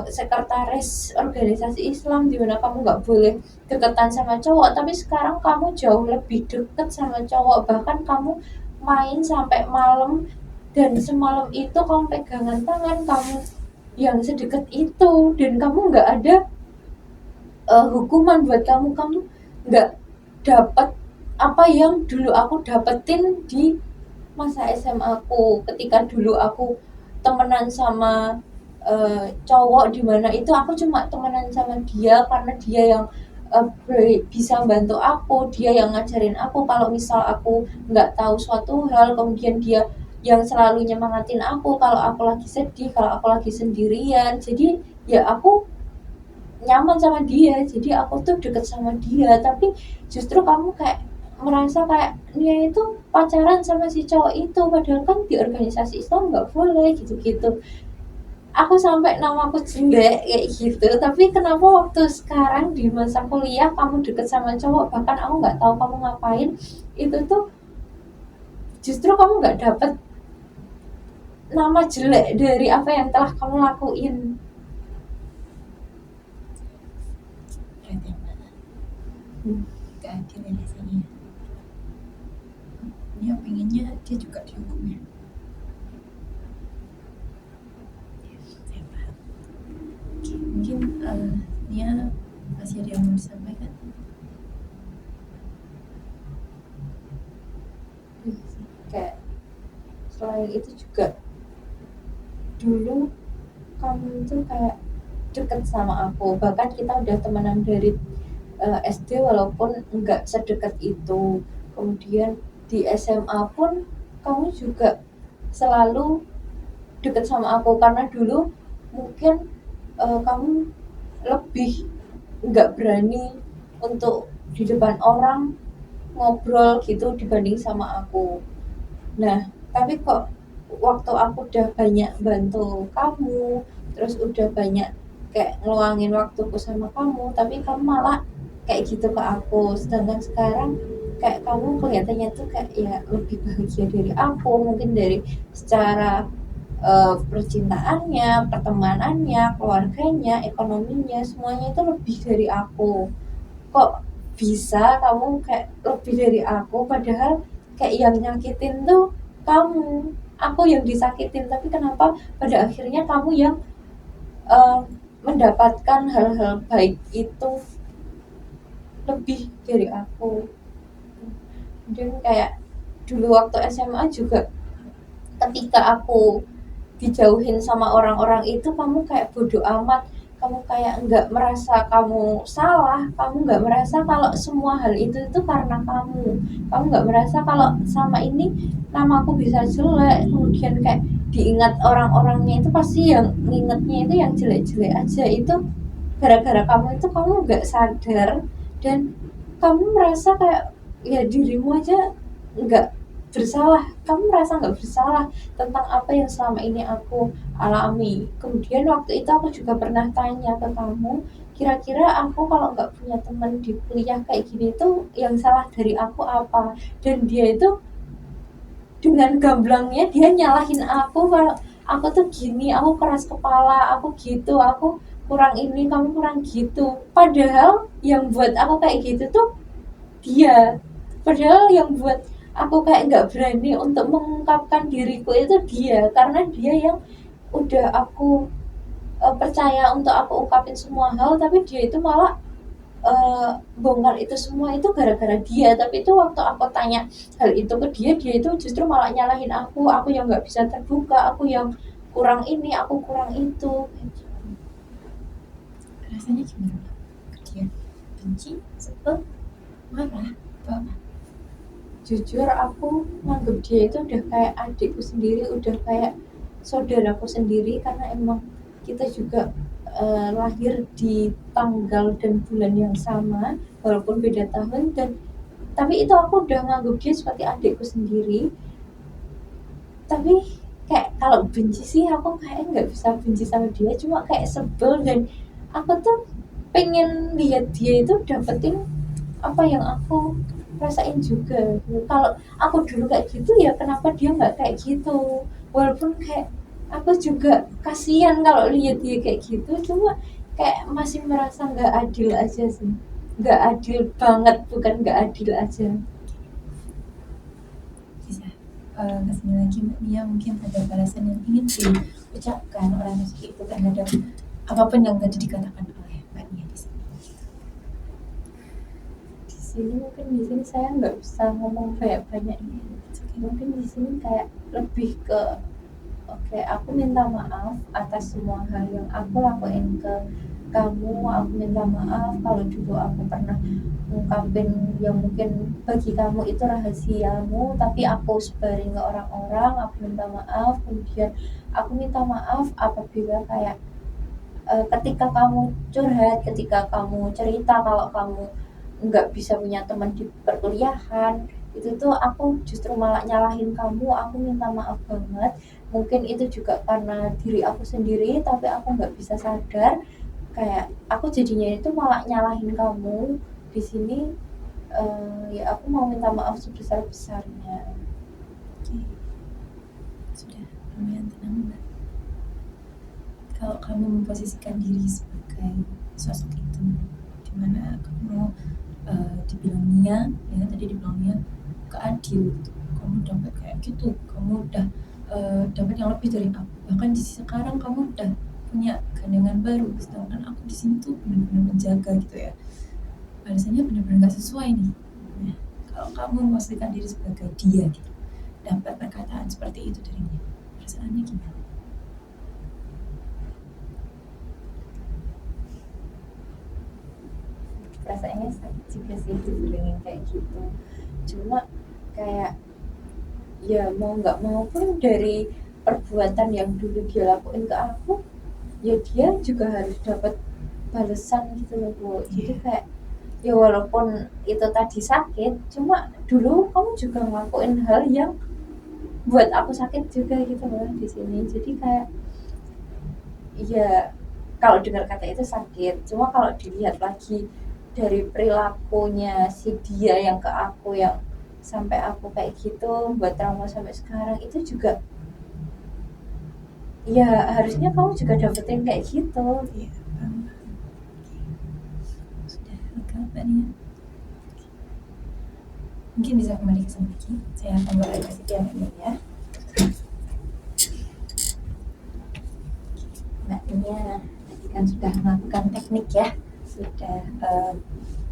[SPEAKER 2] sekretaris organisasi Islam, dimana kamu nggak boleh deketan sama cowok, tapi sekarang kamu jauh lebih deket sama cowok, bahkan kamu main sampai malam, dan semalam itu kamu pegangan tangan, kamu yang sedekat itu, dan kamu nggak ada hukuman buat kamu, kamu nggak dapat apa yang dulu aku dapetin di masa SMA aku, ketika dulu aku temenan sama cowok di mana itu aku cuma temenan sama dia karena dia yang bisa bantu aku, dia yang ngajarin aku kalau misal aku nggak tahu suatu hal, kemudian dia yang selalu nyemangatin aku kalau aku lagi sedih, kalau aku lagi sendirian. Jadi ya aku nyaman sama dia, jadi aku tuh deket sama dia. Tapi justru kamu kayak merasa kayak dia itu pacaran sama si cowok itu, padahal kan di organisasi Islam nggak boleh gitu-gitu. Aku sampai namaku jelek kayak gitu, tapi kenapa waktu sekarang di masa kuliah kamu deket sama cowok, bahkan aku nggak tahu kamu ngapain, itu tuh justru kamu nggak dapet nama jelek dari apa yang telah kamu lakuin.
[SPEAKER 1] Berat ya Mbak, gak adil ya rasanya. Dia pengennya dia juga dihukum ya. Saya paham. Oke, mungkin Nia masih ada yang mau disampaikan?
[SPEAKER 2] Kayak selain itu juga dulu kamu itu kayak deket sama aku, bahkan kita udah temenan dari SD walaupun nggak sedekat itu. Kemudian di SMA pun kamu juga selalu deket sama aku karena dulu mungkin kamu lebih nggak berani untuk di depan orang ngobrol gitu dibanding sama aku. Nah, tapi kok waktu aku udah banyak bantu kamu, terus udah banyak kayak ngeluangin waktuku sama kamu, tapi kamu malah kayak gitu ke aku. Sedangkan sekarang kayak kamu kelihatannya tuh kayak ya lebih bahagia dari aku, mungkin dari secara percintaannya, pertemanannya, keluarganya, ekonominya, semuanya itu lebih dari aku. Kok bisa kamu kayak lebih dari aku, padahal kayak yang nyakitin tuh kamu, aku yang disakitin, tapi kenapa pada akhirnya kamu yang uh, mendapatkan hal-hal baik itu lebih dari aku. Dan kayak dulu waktu SMA juga ketika aku dijauhin sama orang-orang itu kamu kayak bodoh amat, kamu kayak nggak merasa kamu salah, kamu nggak merasa kalau semua hal itu karena kamu nggak merasa kalau sama ini nama aku bisa jelek, kemudian kayak diingat orang-orangnya itu pasti yang ngingetnya itu yang jelek-jelek aja, itu gara-gara kamu itu kamu nggak sadar dan kamu merasa kayak ya dirimu aja nggak bersalah, kamu merasa nggak bersalah tentang apa yang selama ini aku alami. Kemudian waktu itu aku juga pernah tanya ke kamu, kira-kira aku kalau nggak punya teman di kuliah kayak gini tuh yang salah dari aku apa, dan dia itu dengan gamblangnya dia nyalahin aku kalau aku tuh gini, aku keras kepala, aku gitu, aku kurang ini, kamu kurang gitu, padahal yang buat aku kayak gitu tuh dia, padahal yang buat aku kayak nggak berani untuk mengungkapkan diriku itu dia, karena dia yang udah aku percaya untuk aku ungkapin semua hal, tapi dia itu malah bongkar itu semua itu gara-gara dia. Tapi itu waktu aku tanya hal itu ke dia, dia itu justru malah nyalahin aku yang nggak bisa terbuka, aku yang kurang ini, aku kurang itu.
[SPEAKER 1] Rasanya gimana Mbak? Dia benci, sebel, marah, atau apa?
[SPEAKER 2] Jujur aku nganggep dia itu udah kayak adikku sendiri, udah kayak saudaraku sendiri, karena emang kita juga lahir di tanggal dan bulan yang sama walaupun beda tahun, dan tapi itu aku udah nganggep dia seperti adikku sendiri. Tapi kayak kalau benci sih aku kayak nggak bisa benci sama dia, cuma kayak sebel, dan aku tuh pengen lihat dia itu dapetin apa yang aku rasain juga. Kalau aku dulu kayak gitu ya kenapa dia nggak kayak gitu, walaupun kayak aku juga kasihan kalau lihat dia kayak gitu, cuma kayak masih merasa nggak adil aja sih, nggak adil banget, bukan nggak adil aja.
[SPEAKER 1] Bisa kesini lagi Mbak Nia, mungkin ada balasan yang ingin diucapkan oleh Rizky itu terhadap apapun yang tadi dikatakan oleh Mbak Nia di sini.
[SPEAKER 2] Di sini mungkin di sini saya nggak bisa ngomong kayak banyak ini, mungkin di sini kayak lebih ke oke, aku minta maaf atas semua hal yang aku lakuin ke kamu. Aku minta maaf kalau dulu aku pernah ngungkapin yang mungkin bagi kamu itu rahasiamu, tapi aku sebarin ke orang-orang. Aku minta maaf. Kemudian aku minta maaf apabila kayak ketika kamu curhat, ketika kamu cerita kalau kamu nggak bisa punya teman di perkuliahan, itu tuh aku justru malah nyalahin kamu. Aku minta maaf banget. Mungkin itu juga karena diri aku sendiri, tapi aku nggak bisa sadar. Kayak aku jadinya itu malah nyalahin kamu di sini. Ya aku mau minta maaf sebesar besarnya.
[SPEAKER 1] Oke, sudah lumayan tenang Mbak. Kalau kamu memposisikan diri sebagai sosok itu, dimana kamu dibilang Nia, ya tadi dibilang Nia gak adil gitu, kamu dapat kayak gitu, kamu udah dapat yang lebih dari aku, bahkan di sekarang kamu udah punya gandengan baru, sedangkan aku di sini tuh benar-benar menjaga gitu ya, balasannya benar-benar gak sesuai nih. Nah, kalau kamu memposisikan diri sebagai dia gitu, dapat perkataan seperti itu dari dia, perasaannya gimana?
[SPEAKER 2] Perasaannya sakit juga sih dibilangin kayak gitu. Cuma kayak ya mau nggak mau pun dari perbuatan yang dulu dia lakuin ke aku, ya dia juga harus dapat balasan gitu loh Bu. Jadi kayak ya walaupun itu tadi sakit, cuma dulu kamu juga ngelakuin hal yang buat aku sakit juga gitu loh di sini. Jadi kayak ya kalau dengar kata itu sakit, cuma kalau dilihat lagi dari perilakunya si dia yang ke aku, yang sampai aku kayak gitu buat trauma sampai sekarang, itu juga ya harusnya kamu juga dapetin kayak gitu.
[SPEAKER 1] Iya, paham. Sudah lega Mbak Nia? Mungkin bisa kembali ke sini lagi. Saya akan kasih dia Mbak Nia ya. Mbak Nia tadi kan sudah melakukan teknik ya, sudah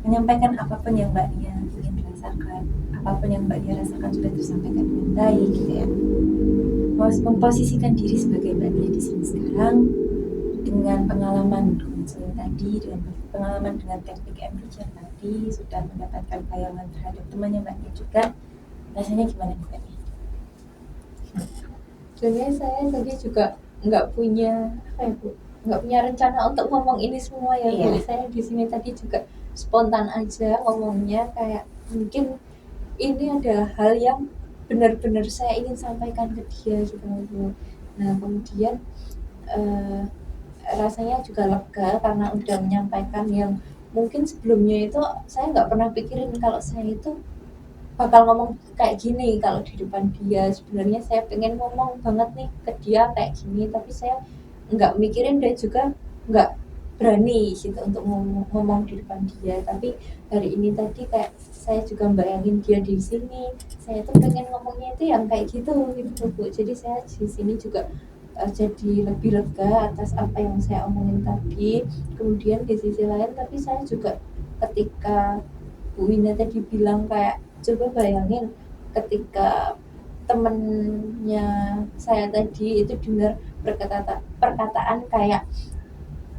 [SPEAKER 1] menyampaikan apapun yang Mbak Nia ingin rasakan, apapun yang Mbak Nia rasakan sudah tersampaikan dengan baik gitu ya. Memposisikan diri sebagai Mbak Nia di sini sekarang dengan pengalaman konseling tadi, dengan pengalaman dengan teknik MBTI tadi, sudah mendapatkan bayangan terhadap temannya Mbak Nia juga, rasanya gimana Mbak Nia?
[SPEAKER 2] Sebenarnya saya tadi juga nggak punya apa ya Bu, nggak punya rencana untuk ngomong ini semua ya Bu.
[SPEAKER 1] Iya.
[SPEAKER 2] Saya di sini tadi juga spontan aja ngomongnya, kayak mungkin ini adalah hal yang benar-benar saya ingin sampaikan ke dia gitu Bu. Nah kemudian rasanya juga lega karena udah menyampaikan yang mungkin sebelumnya itu saya nggak pernah pikirin kalau saya itu bakal ngomong kayak gini kalau di depan dia. Sebenarnya saya pengen ngomong banget nih ke dia kayak gini, tapi saya nggak mikirin dan juga nggak berani gitu untuk ngomong di depan dia. Tapi hari ini tadi kayak saya juga bayangin dia di sini, saya tuh pengen ngomongnya itu yang kayak gitu gitu Bu. Jadi saya di sini juga jadi lebih lega atas apa yang saya omongin tadi. Kemudian di sisi lain tapi saya juga ketika Bu Wina tadi bilang kayak coba bayangin ketika temennya saya tadi itu dengar perkataan kayak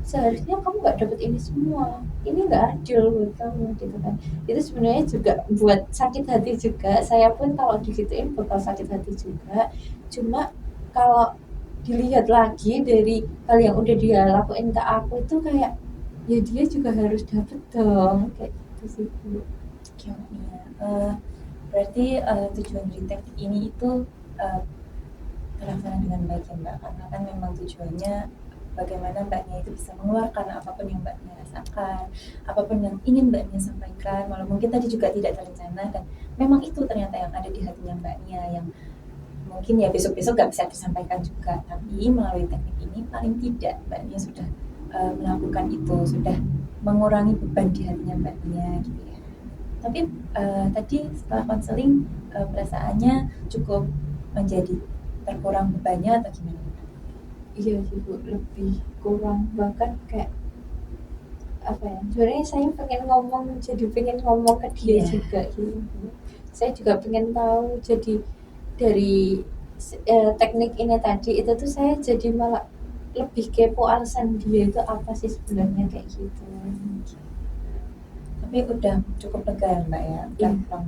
[SPEAKER 2] seharusnya kamu nggak dapet ini semua, ini nggak adil buat kamu gitu kan. Itu sebenarnya juga buat sakit hati juga. Saya pun kalau digituin bakal sakit hati juga. Cuma kalau dilihat lagi dari hal yang udah dia lakuin ke aku itu kayak ya dia juga harus dapet dong kayak gitu sih Bu.
[SPEAKER 1] Oke Mbak Nia, berarti tujuan dari teknik ini itu terlaksana dengan baik ya Mbak, karena kan memang tujuannya bagaimana Mbak Nia itu bisa mengeluarkan apapun yang Mbak Nia rasakan, apapun yang ingin Mbak Nia sampaikan, walau mungkin tadi juga tidak terencana dan memang itu ternyata yang ada di hatinya Mbak Nia yang mungkin ya besok-besok gak bisa disampaikan juga, tapi melalui teknik ini paling tidak Mbak Nia sudah melakukan itu, sudah mengurangi beban di hatinya Mbak Nia gitu ya. Tapi tadi setelah konseling perasaannya cukup menjadi berkurang bebannya atau gimana?
[SPEAKER 2] Iya sih Bu, lebih kurang, bahkan kayak apa ya, sebenarnya saya pengen ngomong, jadi pengen ngomong ke dia
[SPEAKER 1] Iya.
[SPEAKER 2] juga gitu. Saya juga pengen tahu, jadi dari teknik ini tadi itu tuh saya jadi malah lebih kepo alasan dia itu apa sih sebenarnya kayak gitu.
[SPEAKER 1] Tapi udah cukup lega ya Mbak ya, udah
[SPEAKER 2] Iya.
[SPEAKER 1] plong.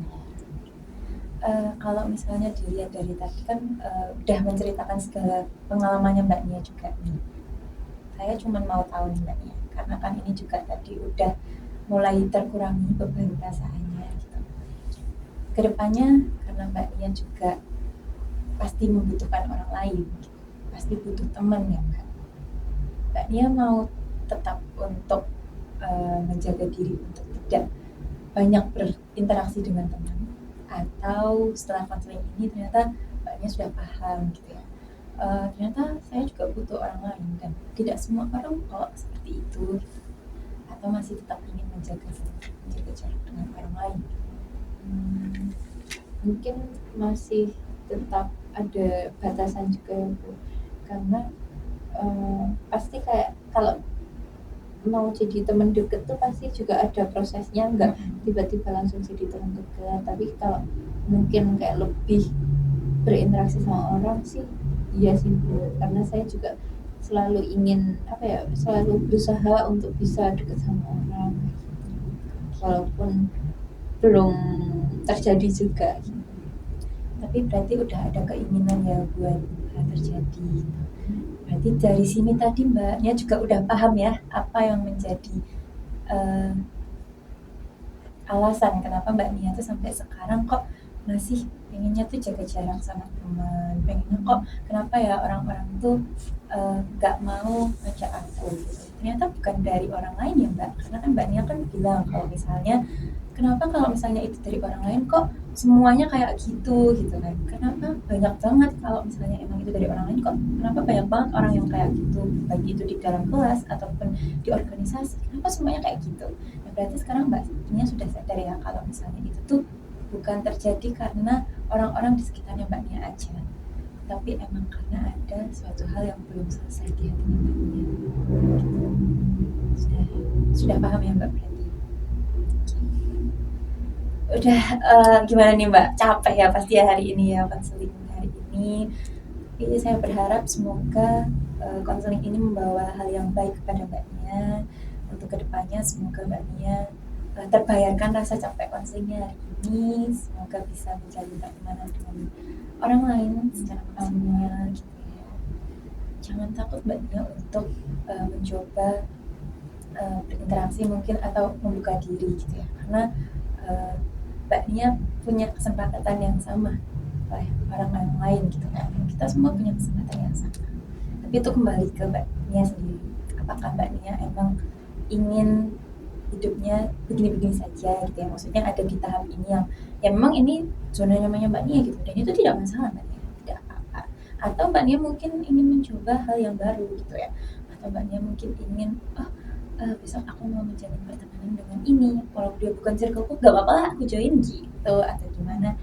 [SPEAKER 1] Kalau misalnya dilihat dari tadi kan udah menceritakan segala pengalamannya Mbak Nia juga nih. Saya cuma mau tahu nih Mbak Nia, karena kan ini juga tadi udah mulai terkurangi beban perasaannya gitu. Kedepannya karena Mbak Nia juga pasti membutuhkan orang lain, gitu. Pasti butuh teman ya Mbak. Mbak Nia mau tetap untuk menjaga diri untuk tidak banyak berinteraksi dengan teman, atau setelah konseling ini ternyata Mbaknya sudah paham gitu ya, ternyata saya juga butuh orang lain dan tidak semua orang kok seperti itu gitu. Atau masih tetap ingin menjaga jarak dengan orang lain.
[SPEAKER 2] Mungkin masih tetap ada batasan juga ya Bu, karena pasti kayak kalau mau jadi teman deket tuh pasti juga ada prosesnya, nggak tiba-tiba langsung jadi teman dekat. Tapi kalau mungkin kayak lebih berinteraksi sama orang sih iya sih Bu, karena saya juga selalu ingin apa ya, selalu berusaha untuk bisa deket sama orang walaupun belum terjadi juga.
[SPEAKER 1] Tapi berarti udah ada keinginan ya buat terjadi. Berarti dari sini tadi Mbaknya juga udah paham ya apa yang menjadi alasan kenapa Mbak Nia tuh sampai sekarang kok masih pengennya tuh jaga jarak sama teman, pengennya kok kenapa ya orang-orang tuh nggak mau ngajak aku gitu. Ternyata bukan dari orang lain ya Mbak, karena kan Mbak Nia kan bilang kalau misalnya kenapa kalau misalnya itu dari orang lain kok semuanya kayak gitu gitu kan, kenapa banyak banget kalau misalnya emang itu dari orang lain kok kenapa banyak banget orang yang kayak gitu, baik itu di dalam kelas ataupun di organisasi, kenapa semuanya kayak gitu. Nah, berarti sekarang Mbak Nia sudah sadar ya kalau misalnya itu tuh bukan terjadi karena orang-orang di sekitarnya Mbak Nia aja, tapi emang karena ada suatu hal yang belum selesai di hatinya Mbak Nia. Sudah paham ya Mbak berarti? Udah gimana nih Mbak? Capek ya pasti ya hari ini ya konseling hari ini. Tapi saya berharap semoga konseling ini membawa hal yang baik kepada Mbak Nia. Untuk kedepannya semoga Mbak Nia terbayarkan rasa capek konselingnya hari ini. Semoga bisa menjalin pertemanan dengan orang lain secara maksimal gitu ya. Jangan takut Mbak Nia untuk mencoba berinteraksi mungkin atau membuka diri gitu ya, karena Mbak Nia punya kesempatan yang sama oleh orang lain gitu kan. Kita semua punya kesempatan yang sama. Tapi itu kembali ke Mbak Nia sendiri. Apakah Mbak Nia emang ingin hidupnya begini-begini saja gitu ya. Maksudnya ada di tahap ini yang ya memang ini zona nyamannya Mbak Nia gitu. Dan itu tidak masalah Mbak Nia, tidak apa-apa. Atau Mbak Nia mungkin ingin mencoba hal yang baru gitu ya. Atau Mbak Nia mungkin ingin besok aku mau menjalin pertemanan dengan ini, kalau dia bukan circleku gak apa-apa lah aku join gitu, atau gimana,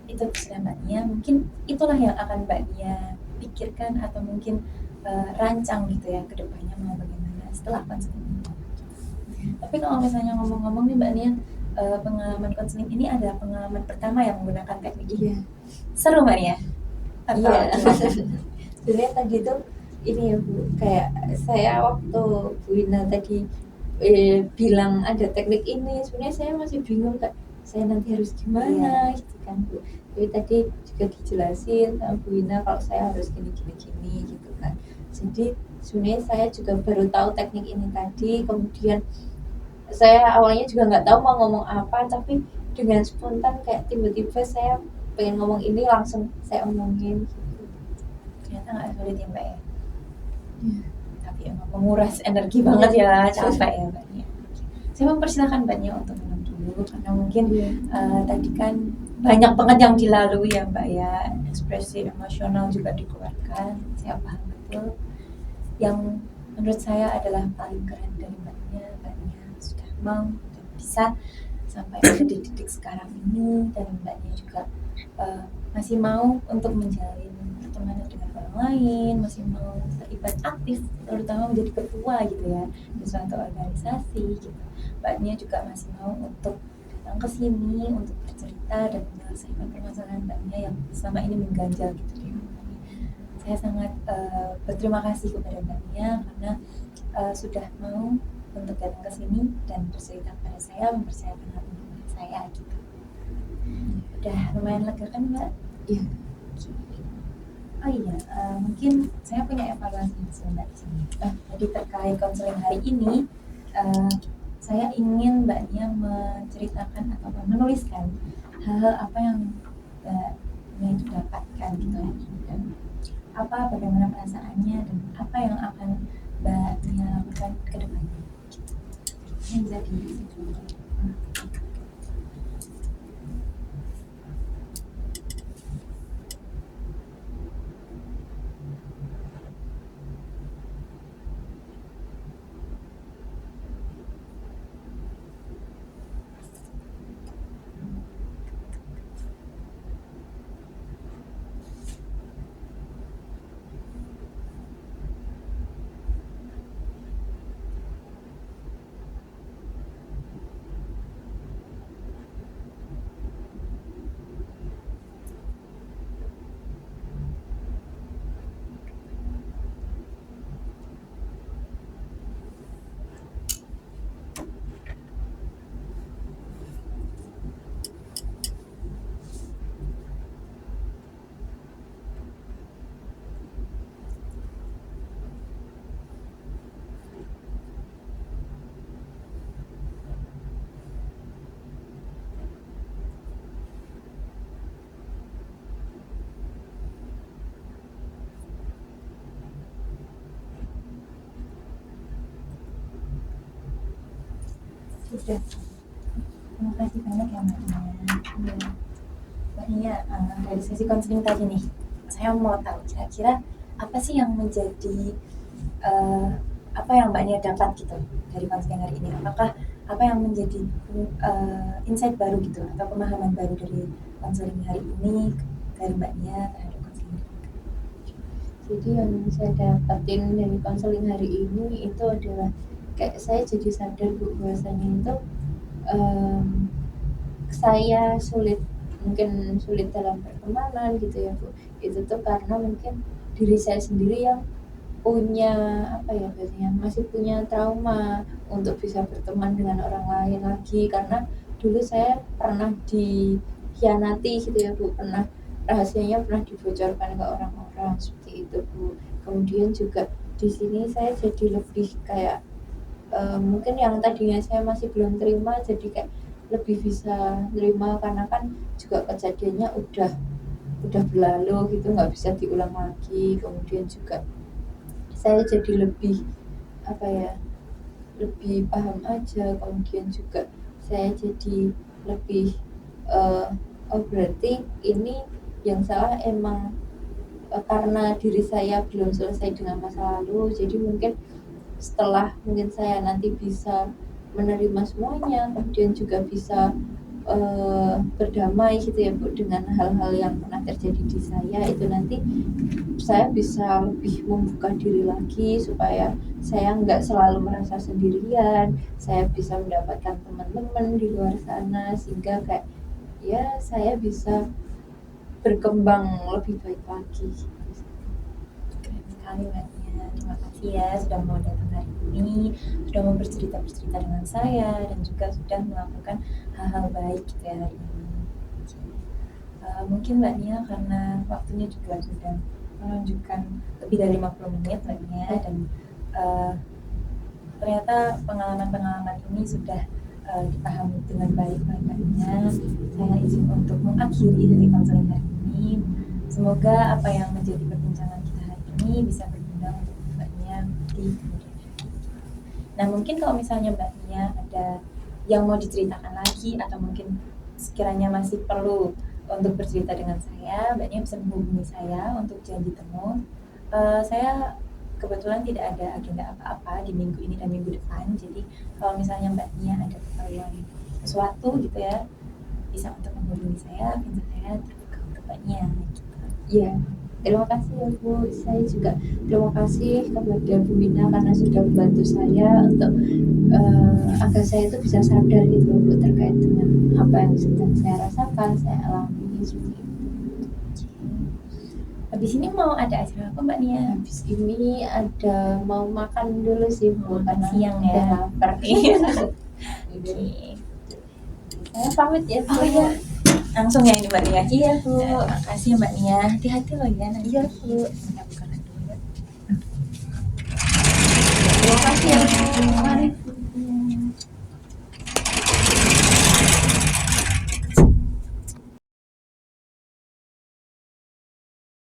[SPEAKER 1] itu terserah Mbak Nia. Mungkin itulah yang akan Mbak Nia pikirkan atau mungkin rancang gitu ya ke depannya mau bagaimana setelah konseling ini. Tapi kalau misalnya ngomong-ngomong nih Mbak Nia, pengalaman konseling ini adalah pengalaman pertama yang menggunakan teknik ini.
[SPEAKER 2] Iya.
[SPEAKER 1] Seru Mbak Nia? Atau
[SPEAKER 2] Iya. Sebenarnya tadi tuh ini ya Bu, kayak saya waktu Bu Ina tadi bilang ada teknik ini, sebenarnya saya masih bingung Kak, saya nanti harus gimana gitu kan Bu. Tapi tadi juga dijelasin sama Bu Ina kalau saya harus gini gitu kan. Jadi sebenarnya saya juga baru tahu teknik ini tadi, kemudian saya awalnya juga nggak tahu mau ngomong apa, tapi dengan spontan kayak tiba-tiba saya pengen ngomong ini langsung saya omongin gitu.
[SPEAKER 1] Ternyata nggak sulit ya Mbak ya? Tapi emang menguras energi banget ya, capek ya Mbak Nia. Saya mempersilahkan Mbak Nia untuk minum dulu karena mungkin tadi kan banyak banget yang dilalui ya Mbak ya, ekspresi emosional juga dikeluarkan. Saya paham betul. Yang menurut saya adalah paling keren dari Mbak Nia sudah mau dan bisa sampai pada titik sekarang ini, dan Mbak Nia juga masih mau untuk menjalin pertemanan dengan orang lain, masih mau terlibat aktif, terutama menjadi ketua gitu ya di suatu organisasi gitu. Mbak Nia juga masih mau untuk datang ke sini untuk bercerita dan menyelesaikan permasalahan Mbak Nia yang selama ini mengganjal gitu ya. saya sangat berterima kasih kepada Mbak Nia karena sudah mau untuk datang ke sini dan bercerita kepada saya, mempercayakan hal ini kepada saya gitu. Udah lumayan lega kan Mbak?
[SPEAKER 2] Iya.
[SPEAKER 1] Oh iya, mungkin saya punya evaluasi sebentar di sini. Jadi terkait konseling hari ini, saya ingin Mbak Nia menceritakan atau menuliskan hal-hal apa yang Mbak Nia itu dapatkan gitu dan bagaimana perasaannya dan apa yang akan Mbak Nia lakukan ke depannya. Ini bisa diisi dulu. Sudah. Terima kasih banyak ya Mbak Nia. Mbak Nia, dari sesi konseling tadi nih, saya mau tahu kira-kira apa sih yang menjadi apa yang Mbak Nia dapat gitu dari konseling hari ini? Apakah apa yang menjadi insight baru gitu atau pemahaman baru dari konseling hari ini dari Mbak Nia terhadap konseling?
[SPEAKER 2] Jadi yang saya dapatin dari konseling hari ini itu adalah kayak saya jadi sadar Bu bahwasanya itu saya mungkin sulit dalam pertemanan gitu ya Bu. Itu tuh karena mungkin diri saya sendiri yang punya biasanya masih punya trauma untuk bisa berteman dengan orang lain lagi, karena dulu saya pernah dikhianati gitu ya Bu, rahasianya pernah dibocorkan ke orang-orang seperti itu Bu. Kemudian juga di sini saya jadi lebih kayak mungkin yang tadinya saya masih belum terima jadi kayak lebih bisa terima karena kan juga kejadiannya udah berlalu gitu, nggak bisa diulang lagi. Kemudian juga saya jadi lebih lebih paham aja. Kemudian juga saya jadi lebih berarti ini yang salah emang karena diri saya belum selesai dengan masa lalu. Jadi mungkin setelah mungkin saya nanti bisa menerima semuanya, kemudian juga bisa berdamai gitu ya Bu dengan hal-hal yang pernah terjadi di saya, itu nanti saya bisa lebih membuka diri lagi supaya saya nggak selalu merasa sendirian, saya bisa mendapatkan teman-teman di luar sana sehingga kayak ya saya bisa berkembang lebih baik lagi.
[SPEAKER 1] Keren sekali Mbak Nia, terima kasih ya sudah mau datang hari ini, sudah mau bercerita dengan saya dan juga sudah melakukan hal-hal baik gitu ya hari ini. Mungkin Mbak Nia karena waktunya juga sudah menunjukkan lebih dari 50 menit Mbak Nia, dan ternyata pengalaman-pengalaman ini sudah dipahami dengan baik oleh Mbak Nia. Saya izin untuk mengakhiri dari konseling hari ini. Semoga apa yang menjadi perbincangan kita hari ini bisa berguna untuk Mbak Nia di kemudian hari. Nah mungkin kalau misalnya Mbak Nia ada yang mau diceritakan lagi atau mungkin sekiranya masih perlu untuk bercerita dengan saya, Mbak Nia bisa menghubungi saya untuk janji temu. Saya kebetulan tidak ada agenda apa-apa di minggu ini dan minggu depan, jadi kalau misalnya Mbak Nia ada keperluan sesuatu gitu ya, bisa untuk menghubungi saya, pintu saya terbuka untuk Mbak Nia gitu.
[SPEAKER 2] Iya, terima kasih ya Bu. Saya juga terima kasih kepada Bu Mina karena sudah membantu saya untuk agar saya itu bisa sadar gitu Bu terkait dengan apa yang sedang saya rasakan, saya alami seperti itu.
[SPEAKER 1] Habis ini mau ada acara apa Mbak Nia?
[SPEAKER 2] Habis ini ada mau makan dulu sih Bu,
[SPEAKER 1] Makan
[SPEAKER 2] karena
[SPEAKER 1] siang ya.
[SPEAKER 2] udah lapar.
[SPEAKER 1] Iya.
[SPEAKER 2] Oke.
[SPEAKER 1] Oke.
[SPEAKER 2] Saya pamit ya Bu.
[SPEAKER 1] Oh iya, langsung ya ini Mbak Nia.
[SPEAKER 2] Iya Bu.
[SPEAKER 1] Terima kasih ya Mbak Nia. Hati-hati loh ya nanti.
[SPEAKER 2] Iya Bu.
[SPEAKER 1] Kita buka dulu ya.
[SPEAKER 2] Terima kasih ya Bu. Mari.